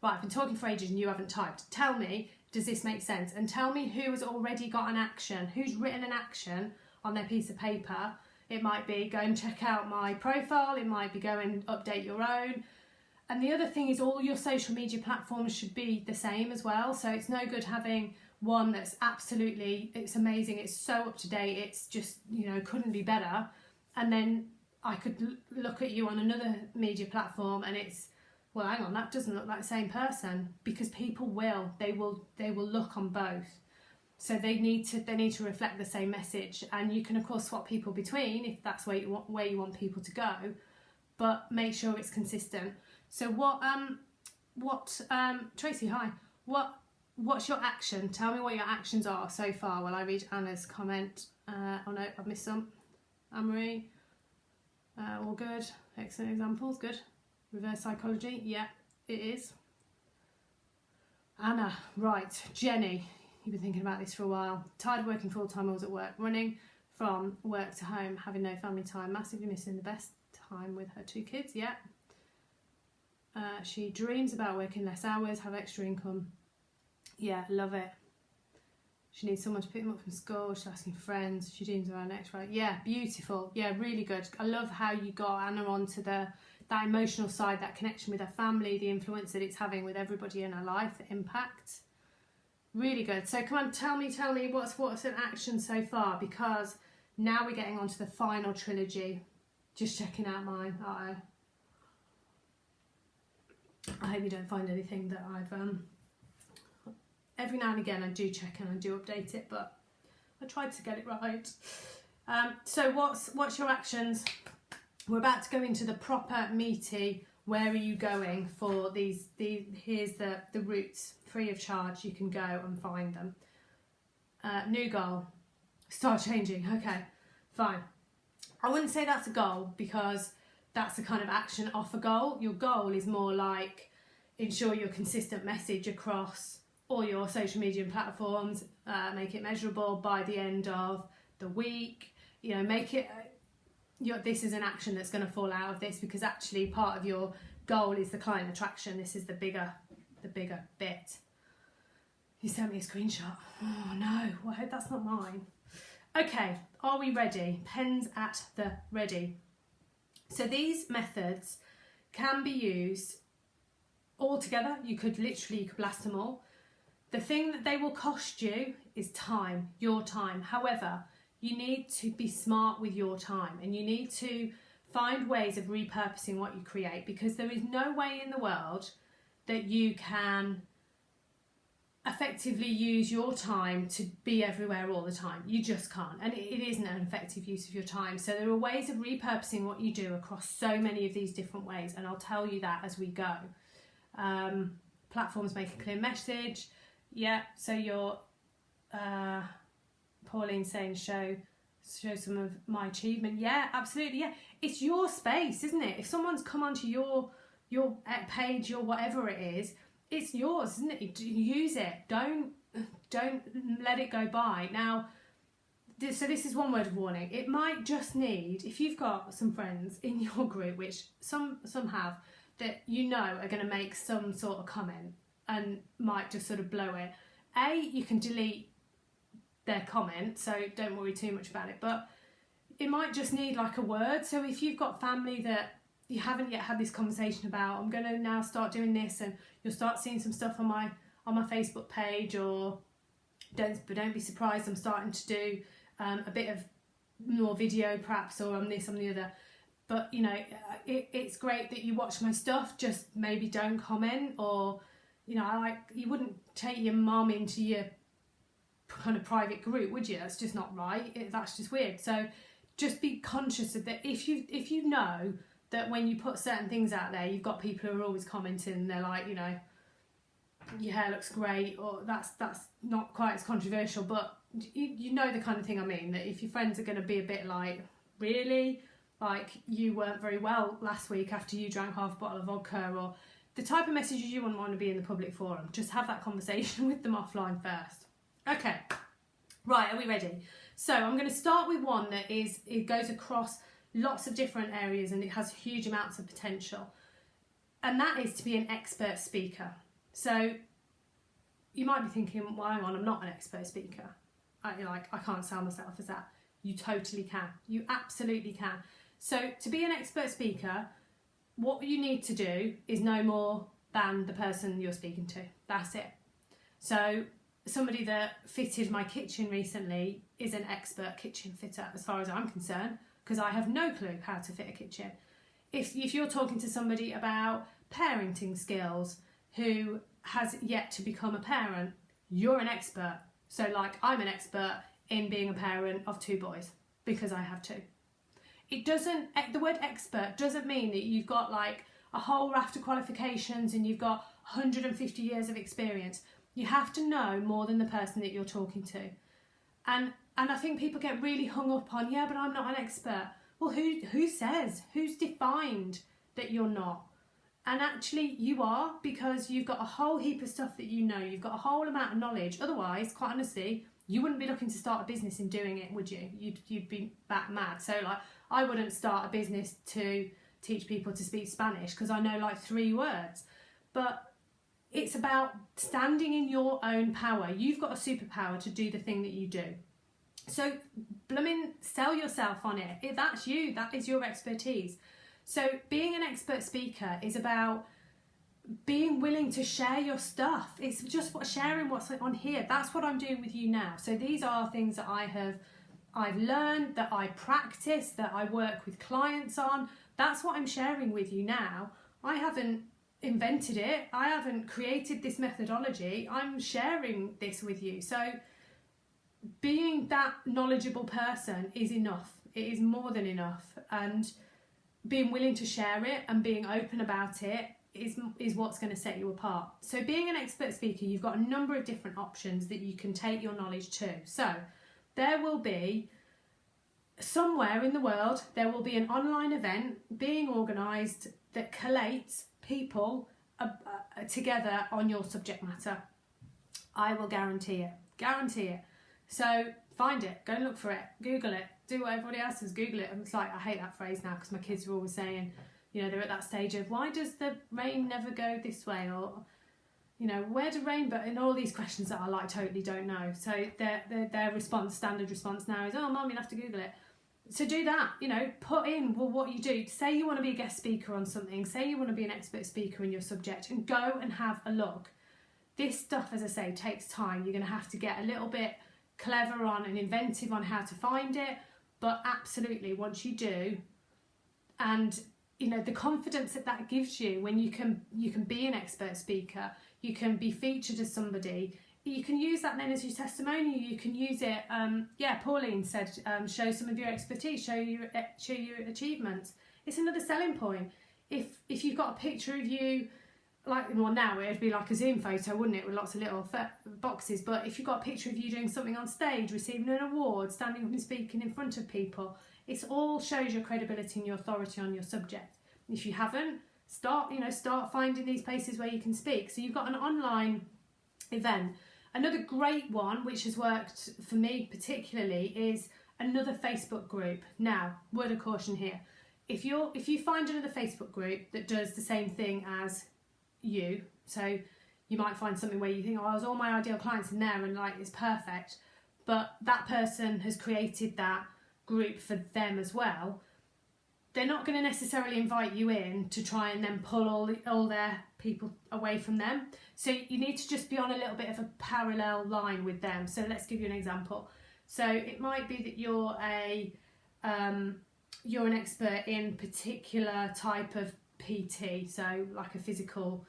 Right, I've been talking for ages and you haven't typed. Tell me, does this make sense? And tell me who has already got an action, who's written an action on their piece of paper It might be go and check out my profile. It might be go and update your own. And the other thing is all your social media platforms should be the same as well. So it's no good having one that's absolutely, it's amazing, it's so up to date, it's just, you know, couldn't be better. And then I could look at you on another media platform and it's, well, hang on, that doesn't look like the same person, because people they will look on both. So they need to reflect the same message, and you can of course swap people between if that's where you want people to go, but make sure it's consistent. So Tracy, hi. What's your action? Tell me what your actions are so far while I read Anna's comment. Oh no, I've missed some. Anne-Marie, all good. Excellent examples, good. Reverse psychology, yeah, it is. Anna, right. Jenny, you've been thinking about this for a while. Tired of working full-time hours at work, running from work to home, having no family time, massively missing the best time with her 2 kids, yeah. She dreams about working less hours, have extra income. Yeah, love it. She needs someone to pick them up from school. She's asking friends. She dreams about extra. Yeah, beautiful. Yeah, really good. I love how you got Anna onto that emotional side, that connection with her family, the influence that it's having with everybody in her life, the impact. Really good. So come on, tell me what's an action so far, because now we're getting on to the final trilogy. Just checking out mine. Uh-oh. I hope you don't find anything that I've every now and again I do check and I do update it, but I tried to get it right. So what's your actions? We're about to go into the proper meaty, where are you going for these here's the routes, free of charge, you can go and find them. New goal, start changing. Okay, fine. I wouldn't say that's a goal, because that's a kind of action off a goal. Your goal is more like ensure your consistent message across all your social media platforms, make it measurable by the end of the week, you know, make it, this is an action that's going to fall out of this, because actually part of your goal is the client attraction. This is the bigger bit. You sent me a screenshot. Oh no, well, I hope that's not mine. Okay, are we ready? Pens at the ready. So these methods can be used all together. You could blast them all. The thing that they will cost you is time, your time. However, you need to be smart with your time, and you need to find ways of repurposing what you create, because there is no way in the world that you can effectively use your time to be everywhere all the time. You just can't, and it isn't an effective use of your time. So there are ways of repurposing what you do across so many of these different ways, and I'll tell you that as we go. Platforms make a clear message. Yeah, so your Pauline saying show some of my achievement. Yeah, absolutely. Yeah, it's your space, isn't it? If someone's come onto your page, your whatever it is, it's yours, isn't it? Use it. Don't let it go by. Now, so this is one word of warning. It might just need, if you've got some friends in your group, which some have, that you know are going to make some sort of comment and might just sort of blow it. You can delete their comment, so don't worry too much about it, but it might just need like a word. So if you've got family that you haven't yet had this conversation about, I'm going to now start doing this, and you'll start seeing some stuff on my Facebook page, or don't be surprised, I'm starting to do a bit of more video perhaps, or on this, on the other. But you know, it's great that you watch my stuff, just maybe don't comment, or you know, you wouldn't take your mum into your kind of private group, would you? That's just not right. That's just weird. So just be conscious of that. If you know that when you put certain things out there, you've got people who are always commenting, and they're like, you know, your hair looks great, or that's not quite as controversial, but you know the kind of thing I mean, that if your friends are going to be a bit like, really, like you weren't very well last week after you drank half a bottle of vodka, or the type of messages you wouldn't want to be in the public forum, just have that conversation with them offline first. Okay, right, are we ready? So I'm going to start with one that it goes across lots of different areas, and it has huge amounts of potential, and that is to be an expert speaker. So you might be thinking, well, hang on, I'm not an expert speaker. I can't sell myself as that. You totally can. You absolutely can. So to be an expert speaker, what you need to do is know more than the person you're speaking to. That's it. So somebody that fitted my kitchen recently is an expert kitchen fitter as far as I'm concerned, because I have no clue how to fit a kitchen. If you're talking to somebody about parenting skills who has yet to become a parent, you're an expert. So like I'm an expert in being a parent of 2 boys because I have 2. The word expert doesn't mean that you've got like a whole raft of qualifications and you've got 150 years of experience. You have to know more than the person that you're talking to. And I think people get really hung up on, yeah, but I'm not an expert. Well, who says? Who's defined that you're not? And actually you are, because you've got a whole heap of stuff that you know. You've got a whole amount of knowledge. Otherwise, quite honestly, you wouldn't be looking to start a business and doing it, would you? You'd be that mad. So like, I wouldn't start a business to teach people to speak Spanish because I know like 3 words. But it's about standing in your own power. You've got a superpower to do the thing that you do. So blooming sell yourself on it. If that's you, that is your expertise. So being an expert speaker is about being willing to share your stuff. It's just sharing what's on here. That's what I'm doing with you now. So these are things that I've learned, that I practice, that I work with clients on. That's what I'm sharing with you now. I haven't invented it. I haven't created this methodology. I'm sharing this with you. So being that knowledgeable person is enough. It is more than enough. And being willing to share it and being open about it is what's going to set you apart. So being an expert speaker, you've got a number of different options that you can take your knowledge to. So there will be, somewhere in the world, there will be an online event being organised that collates people together on your subject matter. I will guarantee it. Guarantee it. So find it, go and look for it, Google it, do what everybody else does, Google it. And it's like, I hate that phrase now because my kids are always saying, you know, they're at that stage of, why does the rain never go this way? Or, you know, where do rain, but in all these questions that I like totally don't know. So their response, standard response now is, oh mum, you'll have to Google it. So do that, you know, put in what you do. Say you want to be a guest speaker on something, say you want to be an expert speaker in your subject, and go and have a look. This stuff, as I say, takes time. You're going to have to get a little bit clever on and inventive on how to find it, but absolutely once you do, and you know the confidence that gives you when you can be an expert speaker, you can be featured as somebody, you can use that then as your testimonial. You can use it, Pauline said, show some of your expertise, show your achievements. It's another selling point. If you've got a picture of you, like, well, now it would be like a Zoom photo, wouldn't it, with lots of little boxes, but if you've got a picture of you doing something on stage, receiving an award, standing up and speaking in front of people, it all shows your credibility and your authority on your subject. If you haven't, start finding these places where you can speak. So you've got an online event. Another great one, which has worked for me particularly, is another Facebook group. Now, word of caution here, if you find another Facebook group that does the same thing as you, so you might find something where you think, oh, there's all my ideal clients in there and like it's perfect, but that person has created that group for them as well, they're not going to necessarily invite you in to try and then pull all their people away from them. So you need to just be on a little bit of a parallel line with them. So let's give you an example. So it might be that you're an expert in particular type of PT, so like a physical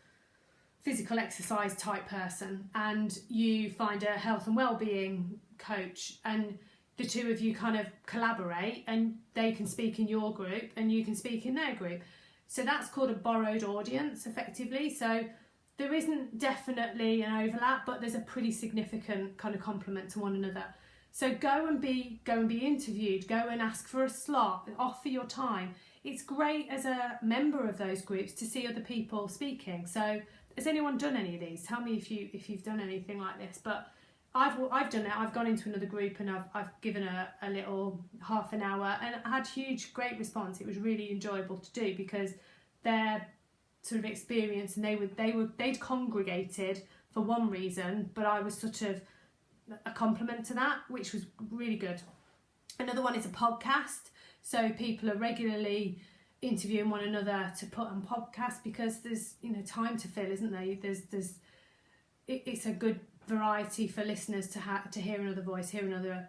exercise type person, and you find a health and well-being coach, and the two of you kind of collaborate, and they can speak in your group and you can speak in their group. So that's called a borrowed audience, effectively. So there isn't definitely an overlap, but there's a pretty significant kind of complement to one another. So go and be interviewed, go and ask for a slot, offer your time. It's great as a member of those groups to see other people speaking. So has anyone done any of these? Tell me if you've done anything like this. But I've done it. I've gone into another group and I've given a little half an hour, and I had great response. It was really enjoyable to do because their sort of experience, and they'd congregated for one reason, but I was sort of a complement to that, which was really good. Another one is a podcast. So people are regularly interviewing one another to put on podcasts, because there's, you know, time to fill, isn't there? It's a good variety for listeners to hear another voice, hear another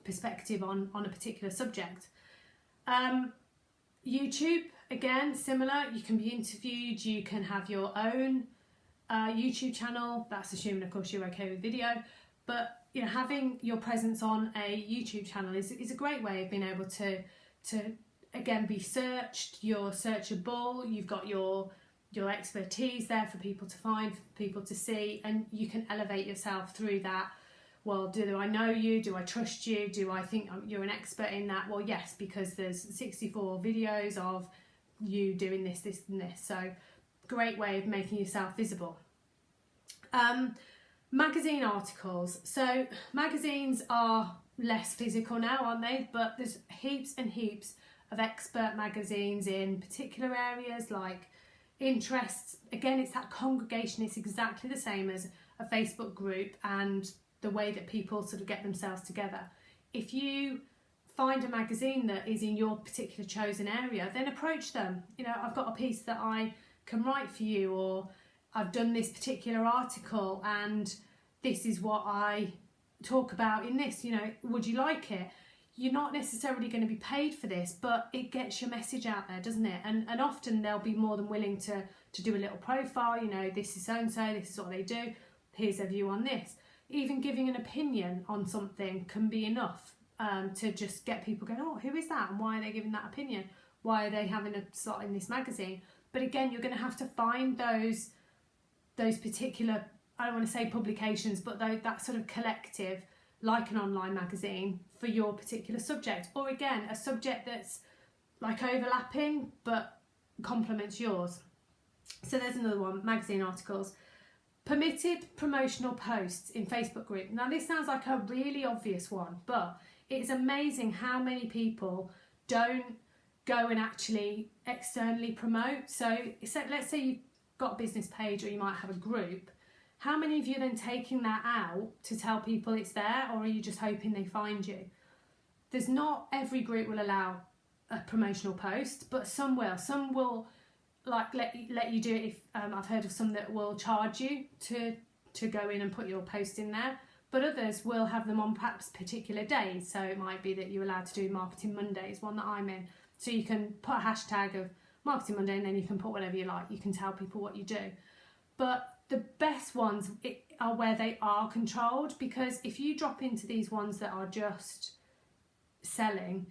perspective on a particular subject. YouTube, again, similar. You can be interviewed, you can have your own YouTube channel. That's assuming, of course, you're okay with video. But, you know, having your presence on a YouTube channel is a great way of being able to again, be searched. You're searchable. You've got your expertise there for people to find, for people to see, and you can elevate yourself through that. Well, do I know you? Do I trust you? Do I think you're an expert in that? Well, yes, because there's 64 videos of you doing this, this and this. So great way of making yourself visible. Magazine articles. So magazines are less physical now, aren't they? But there's heaps and heaps of expert magazines in particular areas like interests. Again, it's that congregation. It's exactly the same as a Facebook group and the way that people sort of get themselves together. If you find a magazine that is in your particular chosen area, then approach them. You know, I've got a piece that I can write for you, or I've done this particular article and this is what I talk about in this, you know, would you like it? You're not necessarily going to be paid for this, but it gets your message out there, doesn't it? And often they'll be more than willing to do a little profile, you know, this is so-and-so, this is what they do, here's their view on this. Even giving an opinion on something can be enough to just get people going, oh, who is that? And why are they giving that opinion? Why are they having a slot in this magazine? But again, you're going to have to find those particular, I don't want to say publications, but that sort of collective, like an online magazine, for your particular subject. Or again, a subject that's like overlapping but complements yours. So there's another one, magazine articles. Permitted promotional posts in Facebook group. Now this sounds like a really obvious one, but it's amazing how many people don't go and actually externally promote. So let's say you've got a business page, or you might have a group. How many of you are then taking that out to tell people it's there, or are you just hoping they find you? There's not every group will allow a promotional post, but some will. Some will like let you do it. If I've heard of some that will charge you to go in and put your post in there, but others will have them on perhaps particular days. So it might be that you're allowed to do Marketing Monday is one that I'm in. So you can put a hashtag of Marketing Monday, and then you can put whatever you like. You can tell people what you do. But the best ones are where they are controlled, because if you drop into these ones that are just selling,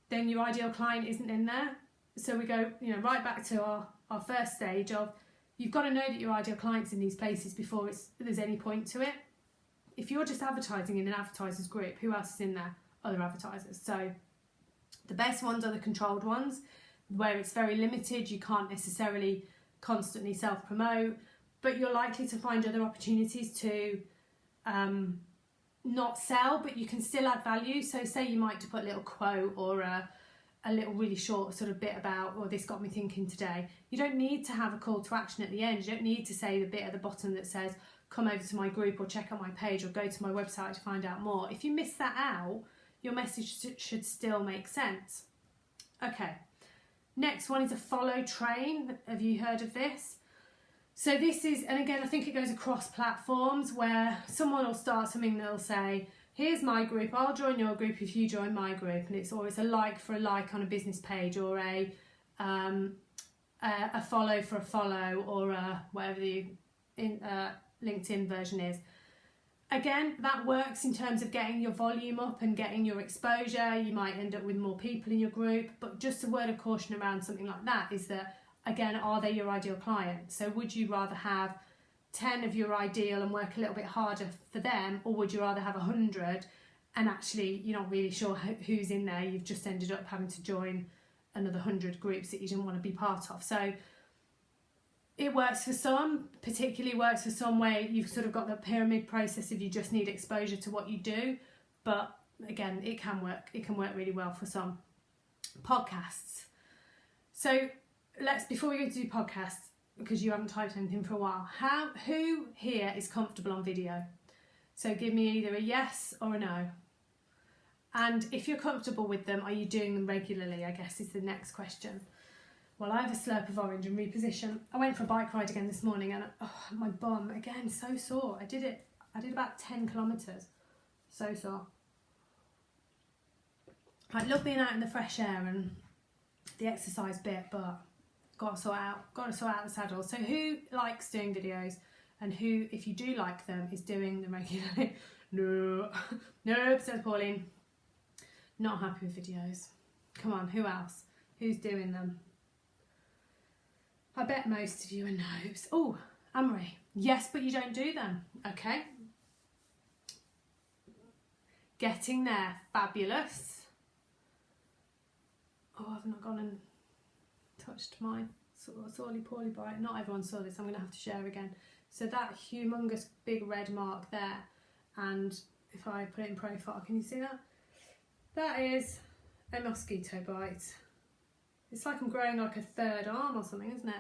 then your ideal client isn't in there. So we go, you know, right back to our first stage of, you've got to know that your ideal client's in these places before there's any point to it. If you're just advertising in an advertiser's group, who else is in there? Other advertisers. So the best ones are the controlled ones, where it's very limited. You can't necessarily constantly self-promote, but you're likely to find other opportunities to not sell, but you can still add value. So say you might put a little quote or a little really short sort of bit about, or this got me thinking today. You don't need to have a call to action at the end. You don't need to say the bit at the bottom that says, come over to my group or check out my page or go to my website to find out more. If you miss that out, your message should still make sense. Okay, next one is a follow train. Have you heard of this? So this is, and again, I think it goes across platforms, where someone will start something, they'll say, here's my group, I'll join your group if you join my group. And it's always a like for a like on a business page, or a follow for a follow, or whatever the LinkedIn version is. Again, that works in terms of getting your volume up and getting your exposure. You might end up with more people in your group, but just a word of caution around something like that is that, again, are they your ideal client? So would you rather have 10 of your ideal and work a little bit harder for them, or would you rather have 100 and actually you're not really sure who's in there? You've just ended up having to join another 100 groups that you didn't want to be part of. So it works for some, particularly works for some where you've sort of got the pyramid process if you just need exposure to what you do. But again, it can work really well for some. Podcasts. So before we go to do podcasts, because you haven't typed anything for a while, who here is comfortable on video? So give me either a yes or a no. And if you're comfortable with them, are you doing them regularly, I guess is the next question. Well, I have a slurp of orange and reposition. I went for a bike ride again this morning and my bum, again, so sore. I did about 10 kilometres. So sore. I love being out in the fresh air and the exercise bit, but got to sort out the saddle. So who likes doing videos, and who, if you do like them, is doing them regularly? No, says Pauline. Not happy with videos. Come on, who else? Who's doing them? I bet most of you are no's. Oh, Anne-Marie. Yes, but you don't do them. Okay. Getting there. Fabulous. Oh, I've not gone and touched mine. Sorely poorly by it. Not everyone saw this. I'm going to have to share again. So that humongous big red mark there, and if I put it in profile, can you see that? That is a mosquito bite. It's like I'm growing like a third arm or something, isn't it?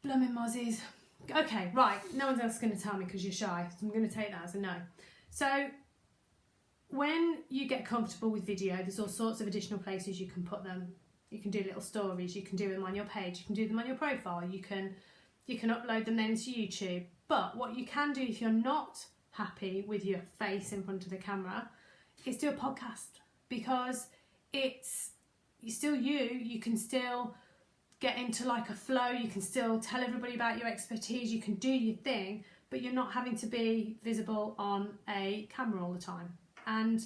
Blooming mozzies. Okay, right. No one's else going to tell me because you're shy. So I'm going to take that as a no. So when you get comfortable with video, there's all sorts of additional places you can put them. You can do little stories, you can do them on your page, you can do them on your profile, you can upload them then into YouTube. But what you can do if you're not happy with your face in front of the camera is do a podcast, because it's still you can still get into like a flow, you can still tell everybody about your expertise, you can do your thing, but you're not having to be visible on a camera all the time. And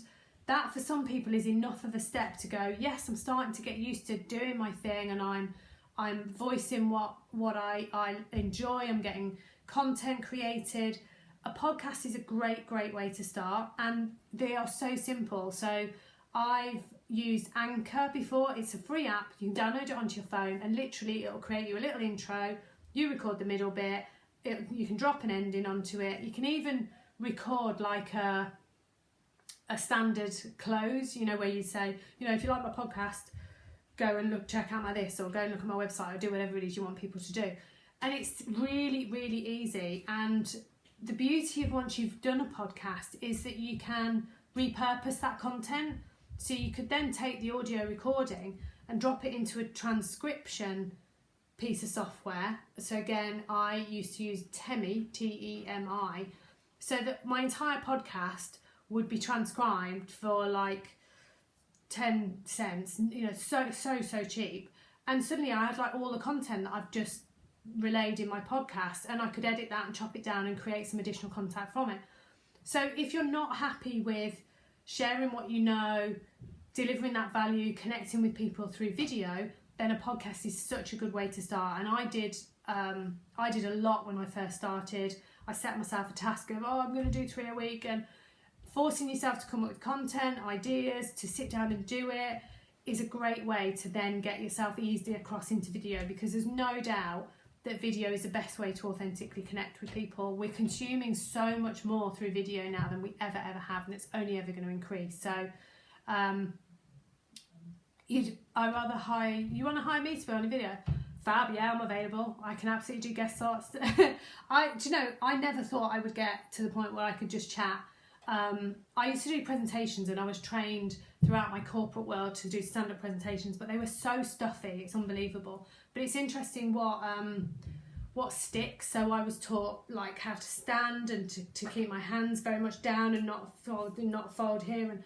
that for some people is enough of a step to go, yes, I'm starting to get used to doing my thing, and I'm voicing what I enjoy, I'm getting content created. A podcast is a great way to start, and they are so simple. So I've used Anchor before. It's a free app. You can download it onto your phone, and literally it'll create you a little intro. You record the middle bit. You can drop an ending onto it. You can even record like a standard close, where you say, if you like my podcast, go and check out my this, or go and look at my website, or do whatever it is you want people to do. And it's really easy. And the beauty of once you've done a podcast is that you can repurpose that content. So you could then take the audio recording and drop it into a transcription piece of software. So again, I used to use Temi, T-E-M-I, so that my entire podcast would be transcribed for like 10 cents, so cheap. And suddenly I had like all the content that I've just relayed in my podcast, and I could edit that and chop it down and create some additional content from it. So if you're not happy with sharing what you know, delivering that value, connecting with people through video, then a podcast is such a good way to start. And I did a lot when I first started. I set myself a task of, I'm going to do 3 a week, and forcing yourself to come up with content, ideas, to sit down and do it is a great way to then get yourself easily across into video, because there's no doubt that video is the best way to authentically connect with people. We're consuming so much more through video now than we ever have, and it's only ever going to increase. So you want to hire me to be on a video? Fab, yeah, I'm available. I can absolutely do guest spots. I never thought I would get to the point where I could just chat. I used to do presentations, and I was trained throughout my corporate world to do stand-up presentations, but they were so stuffy, it's unbelievable. But it's interesting what sticks. So I was taught like how to stand and to keep my hands very much down and not fold here,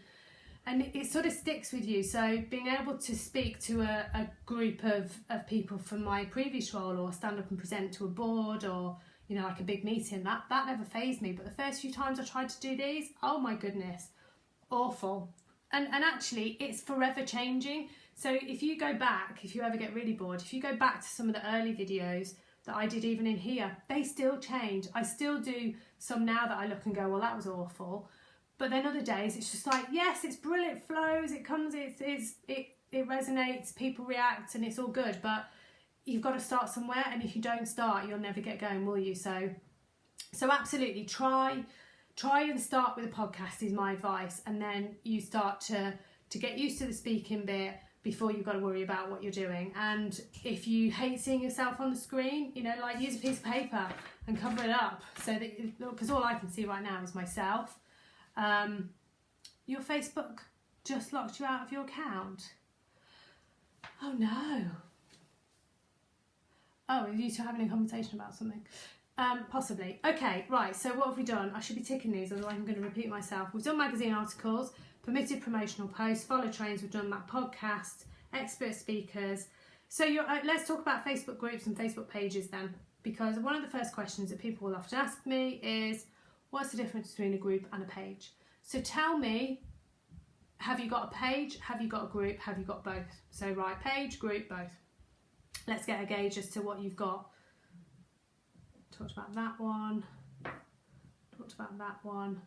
and it sort of sticks with you. So being able to speak to a group of people from my previous role, or stand up and present to a board, or like a big meeting, that never fazed me. But the first few times I tried to do these, oh my goodness, awful. And actually it's forever changing. So if you go back, if you ever get really bored, if you go back to some of the early videos that I did even in here, they still change. I still do some now that I look and go, well, that was awful. But then other days it's just like, yes, it's brilliant, it flows, it comes, it resonates, people react, and it's all good. But you've got to start somewhere, and if you don't start, you'll never get going, will you? So absolutely try and start with a podcast is my advice, and then you start to get used to the speaking bit before you've got to worry about what you're doing. And if you hate seeing yourself on the screen, like use a piece of paper and cover it up, so that, because all I can see right now is myself. Your Facebook just locked you out of your account. Oh no. Oh, are you two having a conversation about something? Possibly. Okay, right, so what have we done? I should be ticking these, otherwise I'm going to repeat myself. We've done magazine articles, permitted promotional posts, follow trains, we've done that podcast, expert speakers. So let's talk about Facebook groups and Facebook pages then, because one of the first questions that people will often ask me is, what's the difference between a group and a page? So tell me, have you got a page, have you got a group, have you got both? So right, page, group, both. Let's get a gauge as to what you've got. Talked about that one. Talked about that one.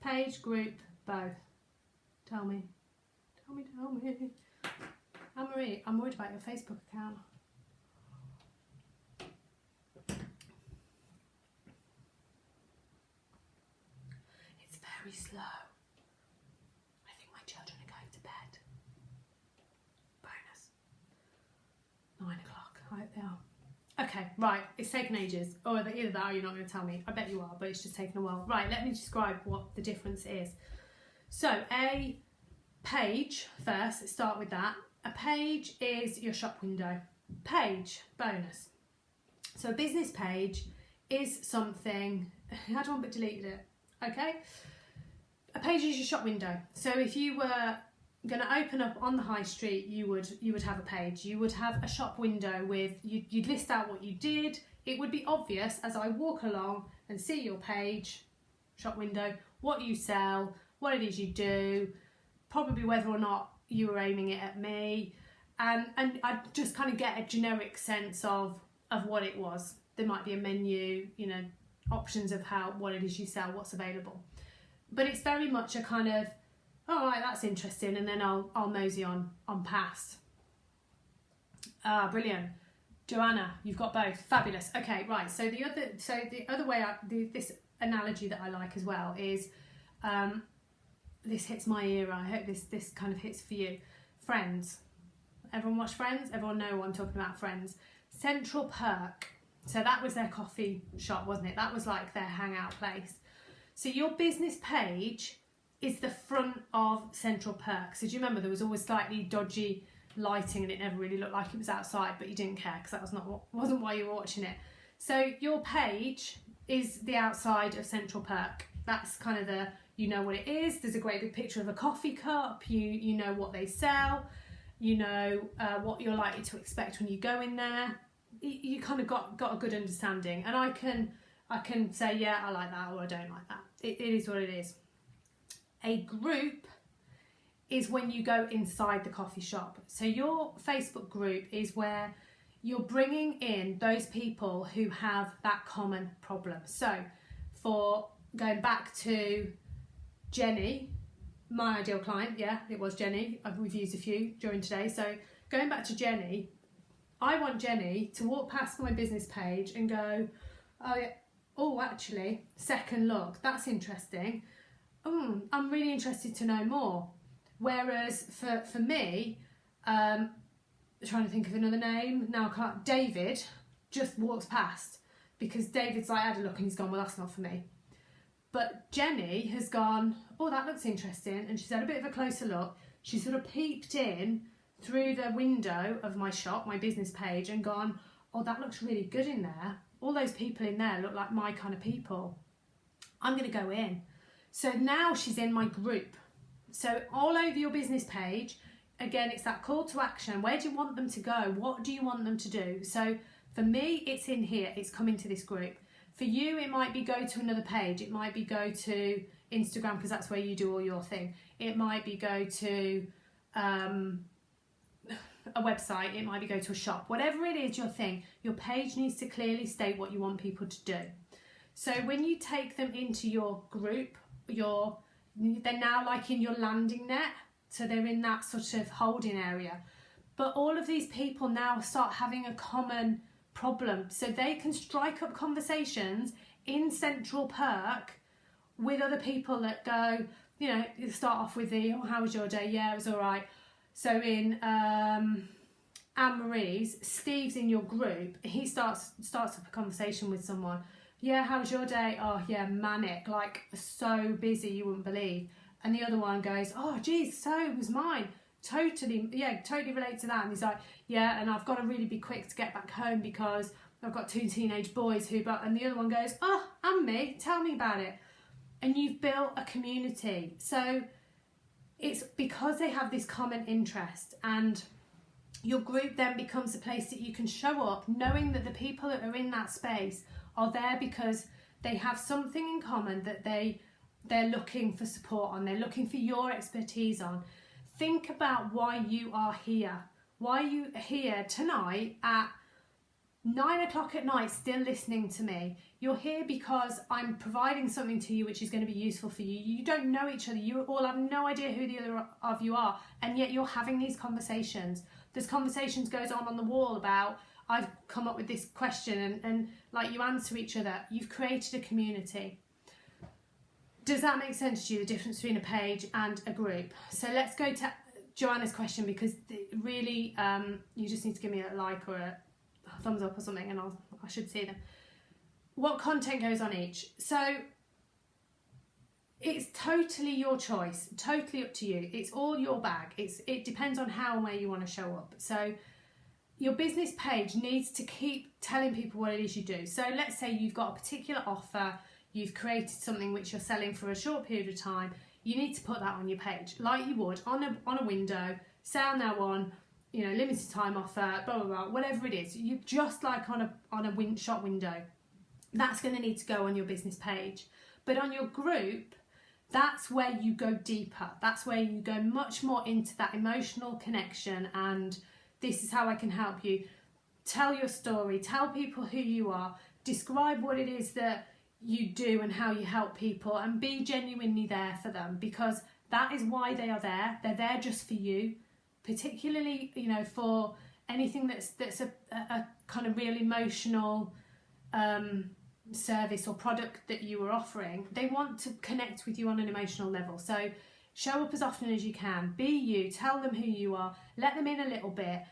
Page, group, both. Tell me. Tell me, tell me. Anne-Marie, I'm worried about your Facebook account. It's very slow. I think my children are going to bed. Bonus. 9 o'clock. I hope they are. Okay, right, it's taken ages. Or either that or you're not going to tell me. I bet you are, but it's just taken a while. Right, let me describe what the difference is. So, a page, first, let's start with that. A page is your shop window. Page, bonus. So a business page is something, I had one but deleted it, okay? A page is your shop window. So if you were going to open up on the high street, you would have a page. You would have a shop window with, you'd list out what you did. It would be obvious as I walk along and see your page, shop window, what you sell, what it is you do, probably whether or not you were aiming it at me, and I just kind of get a generic sense of what it was. There might be a menu, you know, options of what it is you sell, what's available. But it's very much a kind of, all right, that's interesting, and then I'll mosey on past. Brilliant. Joanna, you've got both. Fabulous. Okay, right. So the other way, this analogy that I like as well is, this hits my ear. I hope this kind of hits for you. Friends. Everyone watch Friends? Everyone know what I'm talking about, Friends. Central Perk. So that was their coffee shop, wasn't it? That was like their hangout place. So your business page is the front of Central Perk. So do you remember there was always slightly dodgy lighting and it never really looked like it was outside, but you didn't care because that wasn't why you were watching it. So your page is the outside of Central Perk. That's kind of you know what it is. There's a great big picture of a coffee cup. You know what they sell. You know what you're likely to expect when you go in there. You kind of got a good understanding, and I can say, yeah, I like that, or I don't like that. It is what it is. A group is when you go inside the coffee shop. So your Facebook group is where you're bringing in those people who have that common problem. So for going back to Jenny, my ideal client, yeah, it was Jenny. We've used a few during today. So going back to Jenny, I want Jenny to walk past my business page and go, oh yeah, oh actually, second look, that's interesting. I'm really interested to know more. Whereas for me, trying to think of another name, now I can't, David just walks past because David's like, I had a look and he's gone, well, that's not for me. But Jenny has gone, oh, that looks interesting. And she's had a bit of a closer look. She sort of peeped in through the window of my shop, my business page, and gone, oh, that looks really good in there. All those people in there look like my kind of people. I'm going to go in. So now she's in my group. So all over your business page, again, it's that call to action. Where do you want them to go? What do you want them to do? So for me, it's in here. It's coming to this group. For you, it might be go to another page. It might be go to Instagram because that's where you do all your thing. It might be go to a website. It might be go to a shop. Whatever it is, your thing, your page needs to clearly state what you want people to do. So when you take them into your group, they're now like in your landing net. So they're in that sort of holding area. But all of these people now start having a common problem. So they can strike up conversations in Central Perk with other people that go, you know, you start off with oh, how was your day? Yeah, it was all right. So in Anne-Marie's, Steve's in your group. He starts up a conversation with someone. Yeah, how was your day? Oh, yeah, manic, like so busy you wouldn't believe. and the other one goes, oh geez, so was mine. Totally relate to that. And he's like, yeah, and I've got to really be quick to get back home because I've got 2 teenage boys and the other one goes, oh, and me, tell me about it. And you've built a community. So it's because they have this common interest, and your group then becomes a place that you can show up knowing that the people that are in that space are there because they have something in common that they're looking for support on, they're looking for your expertise on. Think about why you are here. Why are you here tonight at 9 o'clock at night still listening to me? You're here because I'm providing something to you which is going to be useful for you. You don't know each other. You all have no idea who the other of you are, and yet you're having these conversations. There's conversations goes on the wall about, I've come up with this question, and like you answer each other. You've created a community. Does that make sense to you, the difference between a page and a group? So let's go to Joanna's question, because really you just need to give me a like or a thumbs up or something and I should see them. What content goes on each? So it's totally your choice, totally up to you. It's all your bag. It depends on how and where you want to show up. So your business page needs to keep telling people what it is you do. So let's say you've got a particular offer, you've created something which you're selling for a short period of time. You need to put that on your page like you would on a window. Sale now on, limited time offer, blah blah blah, whatever it is. You just like on a shop window. That's going to need to go on your business page. But on your group, that's where you go deeper. That's where you go much more into that emotional connection, and this is how I can help you. Tell your story, tell people who you are, describe what it is that you do and how you help people, and be genuinely there for them, because that is why they are there. They're there just for you, particularly for anything that's a kind of real emotional service or product that you are offering. They want to connect with you on an emotional level. So show up as often as you can, be you, tell them who you are, let them in a little bit.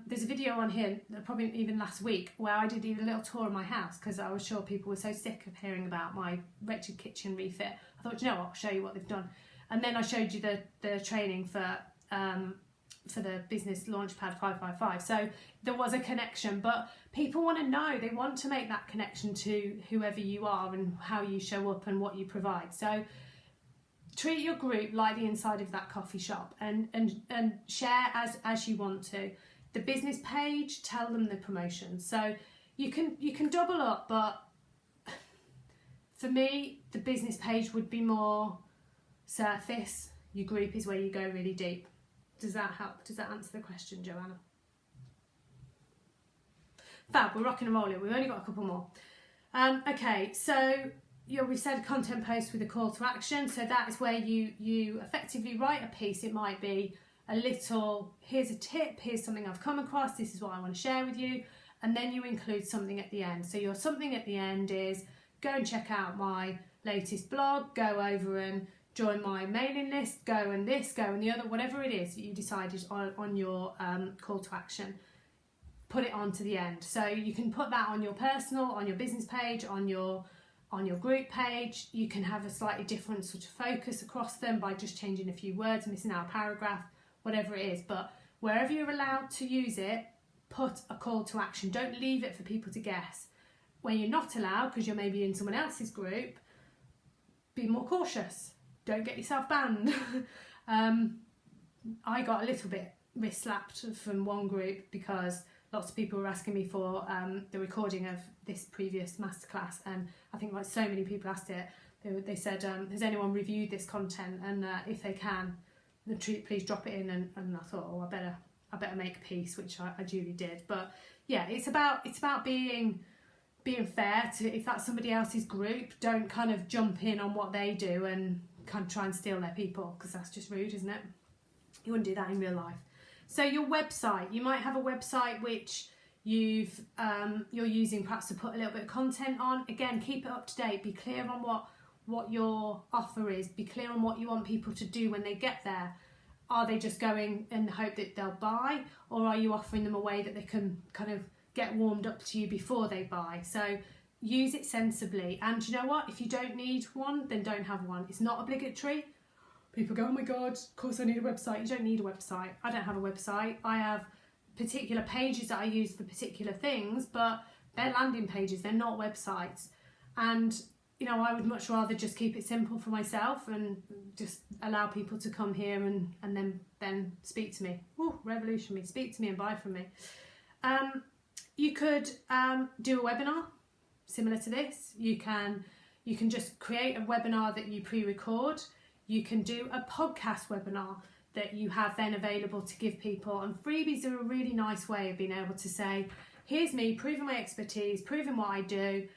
There's a video on here, probably even last week, where I did a little tour of my house because I was sure people were so sick of hearing about my wretched kitchen refit. I thought, I'll show you what they've done. And then I showed you the training for the Business Launchpad 555. So there was a connection, but people want to know, they want to make that connection to whoever you are and how you show up and what you provide. So treat your group like the inside of that coffee shop, and share as you want to. The business page, tell them the promotion. So you can double up, but for me, the business page would be more surface. Your group is where you go really deep. Does that help? Does that answer the question, Joanna? Fab, we're rocking and rolling. We've only got a couple more. Okay, so we've said content post with a call to action. So that is where you effectively write a piece. It might be a little, here's a tip, here's something I've come across, this is what I want to share with you. And then you include something at the end. So your something at the end is, go and check out my latest blog, go over and join my mailing list, go and this, go and the other, whatever it is that you decided on your call to action. Put it on to the end. So you can put that on your personal, on your business page, on your group page. You can have a slightly different sort of focus across them by just changing a few words, missing out a paragraph, whatever it is. But wherever you're allowed to use it, put a call to action. Don't leave it for people to guess. When you're not allowed, because you're maybe in someone else's group, be more cautious. Don't get yourself banned. I got a little bit wrist slapped from one group because lots of people were asking me for the recording of this previous masterclass, and I think like so many people asked it. They said, has anyone reviewed this content, and if they can, please drop it in. And I thought, I better make a piece, which I duly did. But yeah, it's about being fair to, if that's somebody else's group, don't kind of jump in on what they do and kind of try and steal their people, because that's just rude, isn't it? You wouldn't do that in real life. So your website, you might have a website which you're using perhaps to put a little bit of content on. Again, keep it up to date. Be clear on what your offer is. Be clear on what you want people to do when they get there. Are they just going and hope that they'll buy, or are you offering them a way that they can kind of get warmed up to you before they buy? So use it sensibly. And you know what? If you don't need one, then don't have one. It's not obligatory, people go, oh my God, of course I need a website. You don't need a website. I don't have a website. I have particular pages that I use for particular things, but they're landing pages, they're not websites. And you know, I would much rather just keep it simple for myself and just allow people to come here and then speak to me. Ooh, revolutionary, speak to me and buy from me. You could do a webinar similar to this. You can just create a webinar that you pre-record. You can do a podcast webinar that you have then available to give people. And freebies are a really nice way of being able to say, here's me proving my expertise, proving what I do,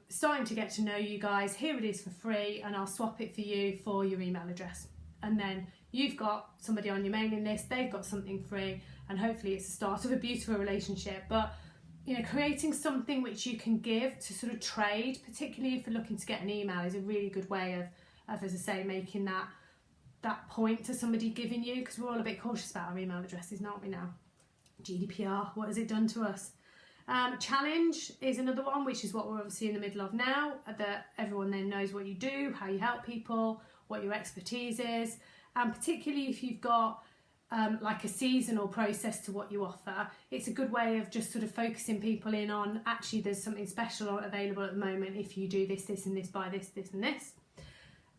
starting to get to know you guys. Here it is for free, and I'll swap it for you for your email address. And then you've got somebody on your mailing list, they've got something free, and hopefully it's the start of a beautiful relationship. But you know, creating something which you can give to sort of trade, particularly if you're looking to get an email, is a really good way of as I say, making that point to somebody giving you, because we're all a bit cautious about our email addresses, aren't we now? GDPR, what has it done to us? Challenge is another one, which is what we're obviously in the middle of now, that everyone then knows what you do, how you help people, what your expertise is, and particularly if you've got like a seasonal process to what you offer, it's a good way of just sort of focusing people in on, actually there's something special available at the moment if you do this, this and this, buy this, this and this.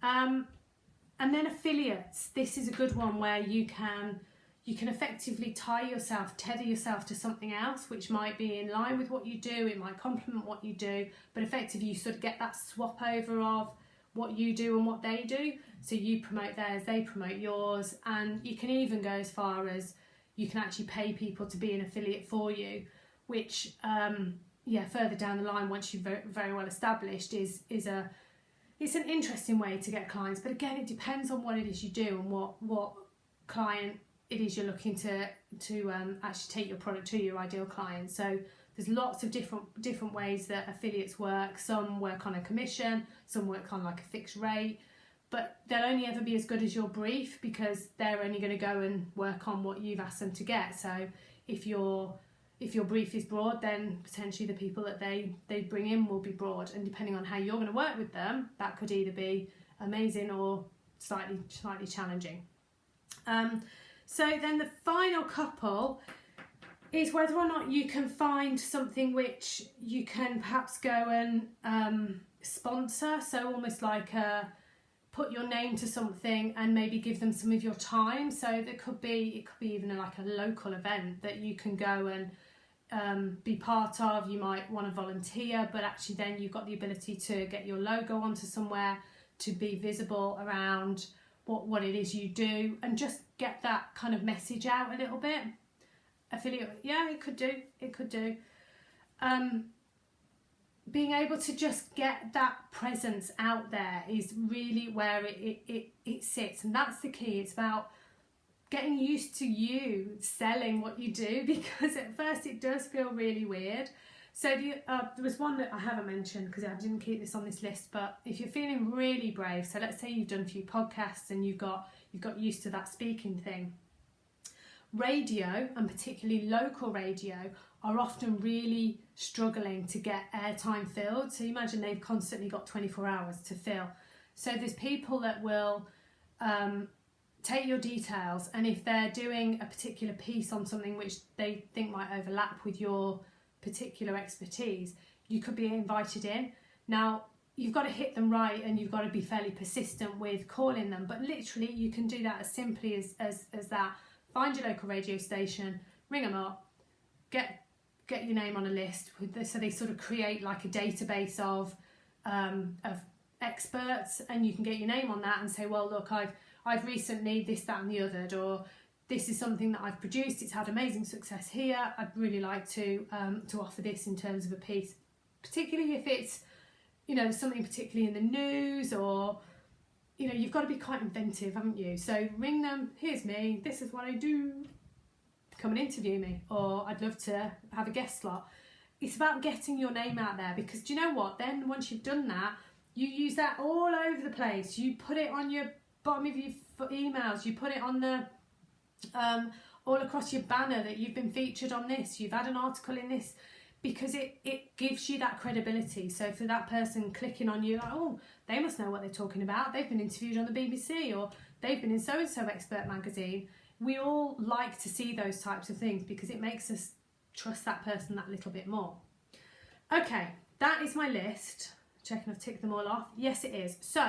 And then affiliates, this is a good one where you can effectively tether yourself to something else which might be in line with what you do, it might complement what you do, but effectively you sort of get that swap over of what you do and what they do. So you promote theirs, they promote yours, and you can even go as far as you can actually pay people to be an affiliate for you, which further down the line, once you're very, very well established, it's an interesting way to get clients. But again, it depends on what it is you do and what client it is you're looking to actually take your product to your ideal client. So there's lots of different ways that affiliates work. Some work on a commission, some work on like a fixed rate, but they'll only ever be as good as your brief, because they're only going to go and work on what you've asked them to get. So if your brief is broad, then potentially the people that they bring in will be broad, and depending on how you're going to work with them, that could either be amazing or slightly challenging. So then the final couple is whether or not you can find something which you can perhaps go and sponsor. So almost like put your name to something and maybe give them some of your time. So it could be even like a local event that you can go and be part of. You might want to volunteer, but actually then you've got the ability to get your logo onto somewhere, to be visible around what it is you do, and just get that kind of message out a little bit. Affiliate, yeah, it could do. Being able to just get that presence out there is really where it sits, and that's the key. It's about getting used to you selling what you do, because at first it does feel really weird. So there was one that I haven't mentioned because I didn't keep this on this list, but if you're feeling really brave, so let's say you've done a few podcasts and you've got used to that speaking thing, radio, and particularly local radio, are often really struggling to get airtime filled. So you imagine they've constantly got 24 hours to fill. So there's people that will take your details, and if they're doing a particular piece on something which they think might overlap with your particular expertise, you could be invited in. Now you've got to hit them right, and you've got to be fairly persistent with calling them, but literally you can do that as simply as that. Find your local radio station, ring them up, get your name on a list with this, so they sort of create like a database of experts, and you can get your name on that and say, well look, I've recently this, that and the other, or this is something that I've produced, it's had amazing success here, I'd really like to offer this in terms of a piece. Particularly if it's, you know, something particularly in the news, or, you know, you've got to be quite inventive, haven't you? So ring them, here's me, this is what I do, come and interview me, or I'd love to have a guest slot. It's about getting your name out there, because do you know what? Then once you've done that, you use that all over the place. You put it on your bottom of your emails, you put it on the all across your banner that you've been featured on this, you've had an article in this because it gives you that credibility. So for that person clicking on you, like, oh, they must know what they're talking about. They've been interviewed on the BBC, or they've been in so-and-so expert magazine. We all like to see those types of things because it makes us trust that person that little bit more. Okay, that is my list. Checking I've ticked them all off. Yes, it is. So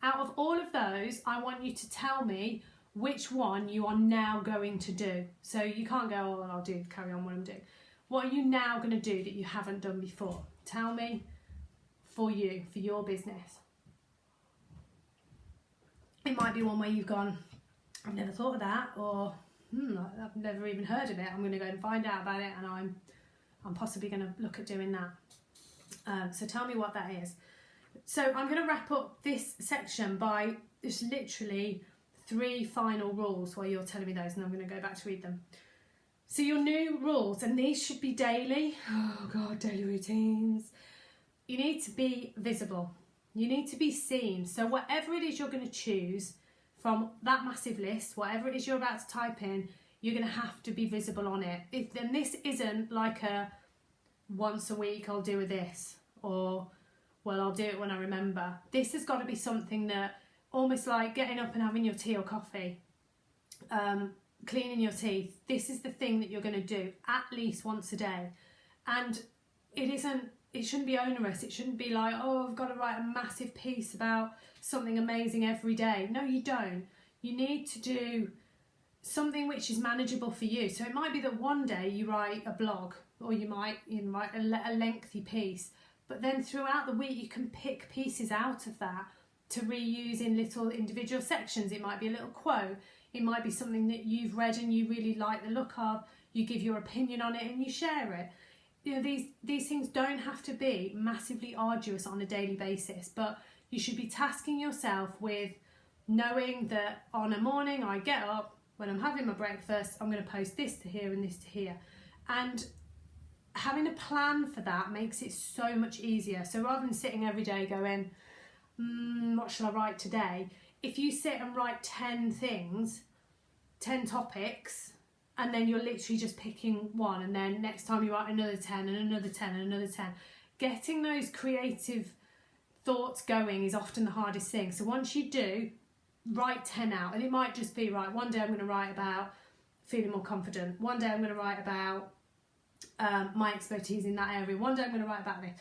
out of all of those, I want you to tell me which one you are now going to do. So you can't go, oh, well, carry on what I'm doing. What are you now going to do that you haven't done before? Tell me for you, for your business. It might be one where you've gone, I've never thought of that, or I've never even heard of it. I'm going to go and find out about it, and I'm possibly going to look at doing that. So tell me what that is. So I'm going to wrap up this section by just literally 3 final rules while you're telling me those, and I'm going to go back to read them. So your new rules, and these should be daily. Oh God, daily routines. You need to be visible. You need to be seen. So whatever it is you're going to choose from that massive list, whatever it is you're about to type in, you're going to have to be visible on it. And this isn't like a once a week I'll do this, or well, I'll do it when I remember. This has got to be something that, almost like getting up and having your tea or coffee, cleaning your teeth. This is the thing that you're going to do at least once a day. And it shouldn't be onerous. It shouldn't be like, oh, I've got to write a massive piece about something amazing every day. No, you don't. You need to do something which is manageable for you. So it might be that one day you write a blog, or you might write a lengthy piece, but then throughout the week you can pick pieces out of that to reuse in little individual sections. It might be a little quote. It might be something that you've read and you really like the look of. You give your opinion on it and you share it. You know, these things don't have to be massively arduous on a daily basis, but you should be tasking yourself with knowing that on a morning I get up, when I'm having my breakfast, I'm going to post this to here and this to here. And having a plan for that makes it so much easier. So rather than sitting every day going, what shall I write today? If you sit and write 10 things, 10 topics, and then you're literally just picking one, and then next time you write another 10 and another 10 and another 10. Getting those creative thoughts going is often the hardest thing. So once you do, write 10 out, and it might just be, right, one day I'm going to write about feeling more confident. One day I'm going to write about my expertise in that area. One day I'm going to write about this.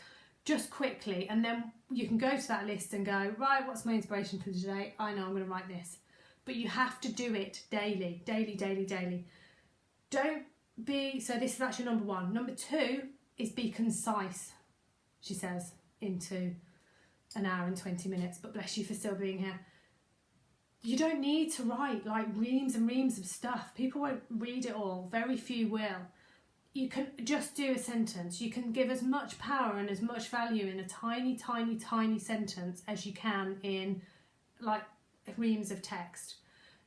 Just quickly, and then you can go to that list and go, right, what's my inspiration for today? I know I'm going to write this. But you have to do it daily, daily, daily, daily. Don't be, so this is actually number 1. Number 2 is be concise, she says, into an hour and 20 minutes, but bless you for still being here. You don't need to write like reams and reams of stuff. People won't read it all. Very few will. You can just do a sentence. You can give as much power and as much value in a tiny, tiny, tiny sentence as you can in like reams of text.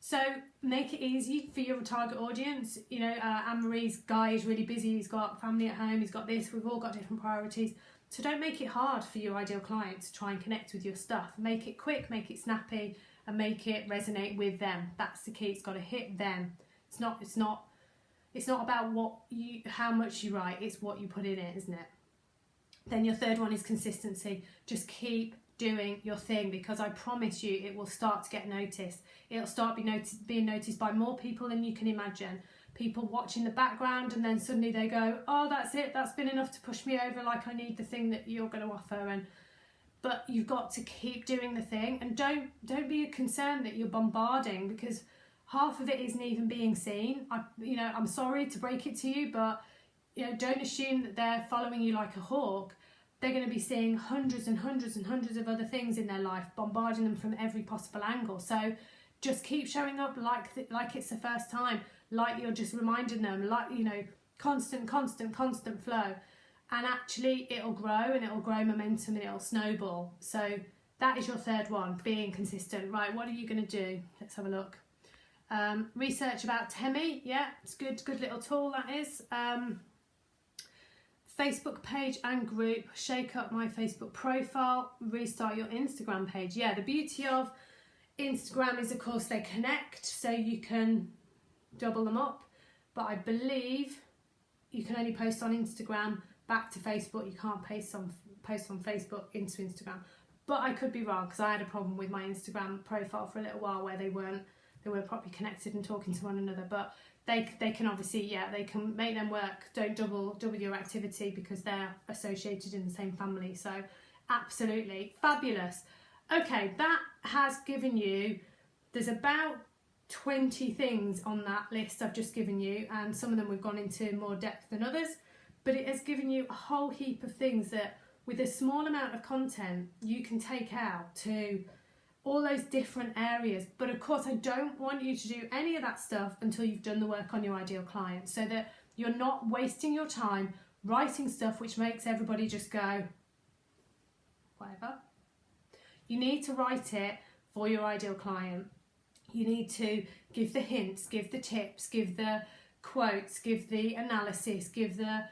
So make it easy for your target audience. You know, Anne-Marie's guy is really busy. He's got family at home. He's got this. We've all got different priorities. So don't make it hard for your ideal client to try and connect with your stuff. Make it quick, make it snappy, and make it resonate with them. That's the key. It's got to hit them. It's not about how much you write, it's what you put in it, isn't it? Then your third one is consistency. Just keep doing your thing, because I promise you it will start to get noticed. It'll start being noticed by more people than you can imagine. People watching the background, and then suddenly they go, oh, that's it, that's been enough to push me over, like I need the thing that you're going to offer. But you've got to keep doing the thing, and don't be concerned that you're bombarding, because half of it isn't even being seen. I'm sorry to break it to you, but don't assume that they're following you like a hawk. They're going to be seeing hundreds and hundreds and hundreds of other things in their life, bombarding them from every possible angle. So just keep showing up like it's the first time, like you're just reminding them, like, constant flow. And actually it'll grow, and it'll grow momentum, and it'll snowball. So that is your third one, being consistent. Right, what are you going to do? Let's have a look. Research about Temi, yeah, it's good little tool that is. Facebook page and group, shake up my Facebook profile, restart your Instagram page. Yeah, the beauty of Instagram is, of course, they connect, so you can double them up, but I believe you can only post on Instagram back to Facebook. You can't post on Facebook into Instagram. But I could be wrong, because I had a problem with my Instagram profile for a little while where they weren't properly connected and talking to one another. But they can obviously, yeah, they can make them work. Don't double your activity because they're associated in the same family. So absolutely fabulous. Okay, that has given you, there's about 20 things on that list I've just given you, and some of them we've gone into more depth than others, but it has given you a whole heap of things that with a small amount of content you can take out to all those different areas. But of course, I don't want you to do any of that stuff until you've done the work on your ideal client, so that you're not wasting your time writing stuff which makes everybody just go, whatever. You need to write it for your ideal client. You need to give the hints, give the tips, give the quotes, give the analysis, give the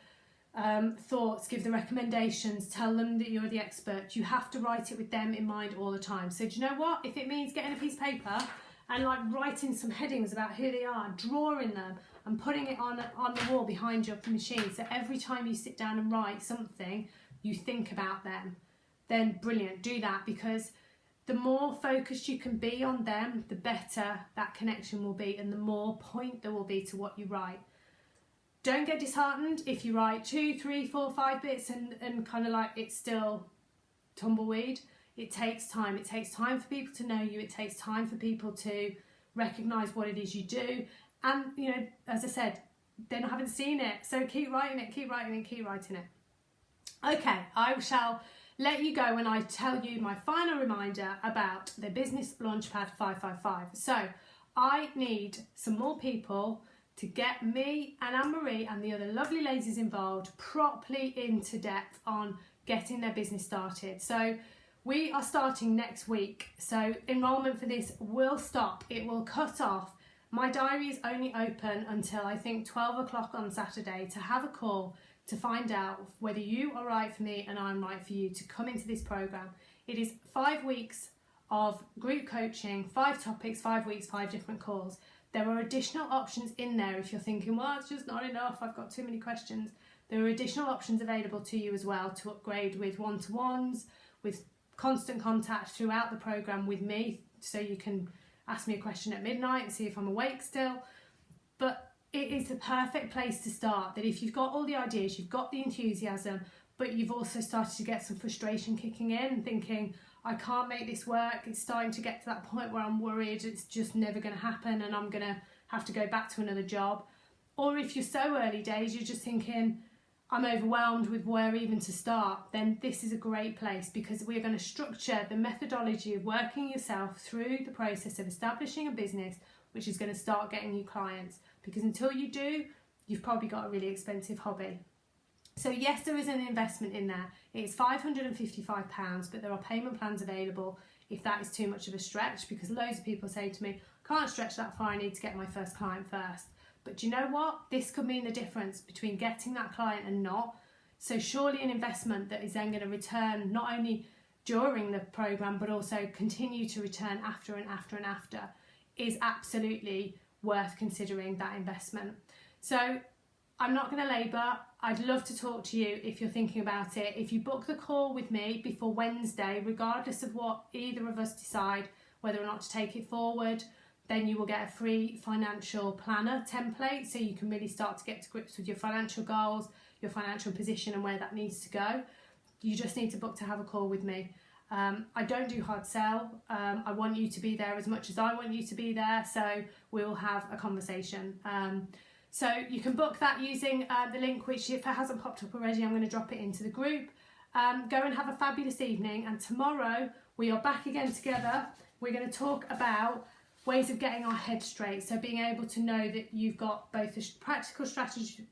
thoughts, give the recommendations, tell them that you're the expert. You have to write it with them in mind all the time. So do you know what? If it means getting a piece of paper and like writing some headings about who they are, drawing them and putting it on the wall behind your machine, so every time you sit down and write something, you think about them, then brilliant, do that, because the more focused you can be on them, the better that connection will be and the more point there will be to what you write. Don't get disheartened if you write 2, 3, 4, 5 bits and kind of like it's still tumbleweed. It takes time. It takes time for people to know you. It takes time for people to recognise what it is you do. And, you know, as I said, they haven't seen it. So keep writing it, keep writing it, keep writing it. Okay, I shall let you go when I tell you my final reminder about the Business Launchpad 555. So I need some more people to get me and Anne-Marie and the other lovely ladies involved properly into depth on getting their business started. So we are starting next week. So enrolment for this will stop. It will cut off. My diary is only open until I think 12 o'clock on Saturday to have a call to find out whether you are right for me and I'm right for you to come into this program. It is 5 weeks of group coaching, 5 topics, 5 weeks, 5 different calls. There are additional options in there if you're thinking, well, it's just not enough, I've got too many questions. There are additional options available to you as well to upgrade with one-to-ones, with constant contact throughout the program with me, so you can ask me a question at midnight and see if I'm awake still. But it is the perfect place to start, that if you've got all the ideas, you've got the enthusiasm, but you've also started to get some frustration kicking in, thinking, I can't make this work, it's starting to get to that point where I'm worried it's just never going to happen and I'm going to have to go back to another job. Or if you're so early days, you're just thinking, I'm overwhelmed with where even to start, then this is a great place, because we're going to structure the methodology of working yourself through the process of establishing a business which is going to start getting you clients. Because until you do, you've probably got a really expensive hobby. So yes, there is an investment in there. It's £555, but there are payment plans available if that is too much of a stretch, because loads of people say to me, can't stretch that far, I need to get my first client first. But do you know what? This could mean the difference between getting that client and not. So surely an investment that is then going to return not only during the program, but also continue to return after and after and after, is absolutely worth considering that investment. So I'm not going to labour. I'd love to talk to you if you're thinking about it. If you book the call with me before Wednesday, regardless of what either of us decide, whether or not to take it forward, then you will get a free financial planner template, so you can really start to get to grips with your financial goals, your financial position and where that needs to go. You just need to book to have a call with me. I don't do hard sell. I want you to be there as much as I want you to be there, so we'll have a conversation. So you can book that using the link, which if it hasn't popped up already, I'm going to drop it into the group. Go and have a fabulous evening, and tomorrow we are back again together. We're going to talk about ways of getting our head straight, so being able to know that you've got both the practical strategy,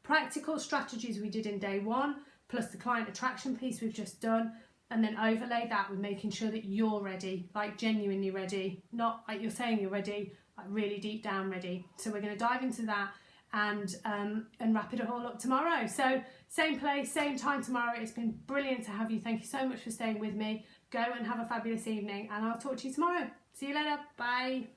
practical strategies we did in day 1, plus the client attraction piece we've just done, and then overlay that with making sure that you're ready, like genuinely ready, not like you're saying you're ready, like really deep down ready. So we're going to dive into that and wrap it all up tomorrow. So same place, same time tomorrow. It's been brilliant to have you. Thank you so much for staying with me. Go and have a fabulous evening, and I'll talk to you tomorrow. See you later. Bye.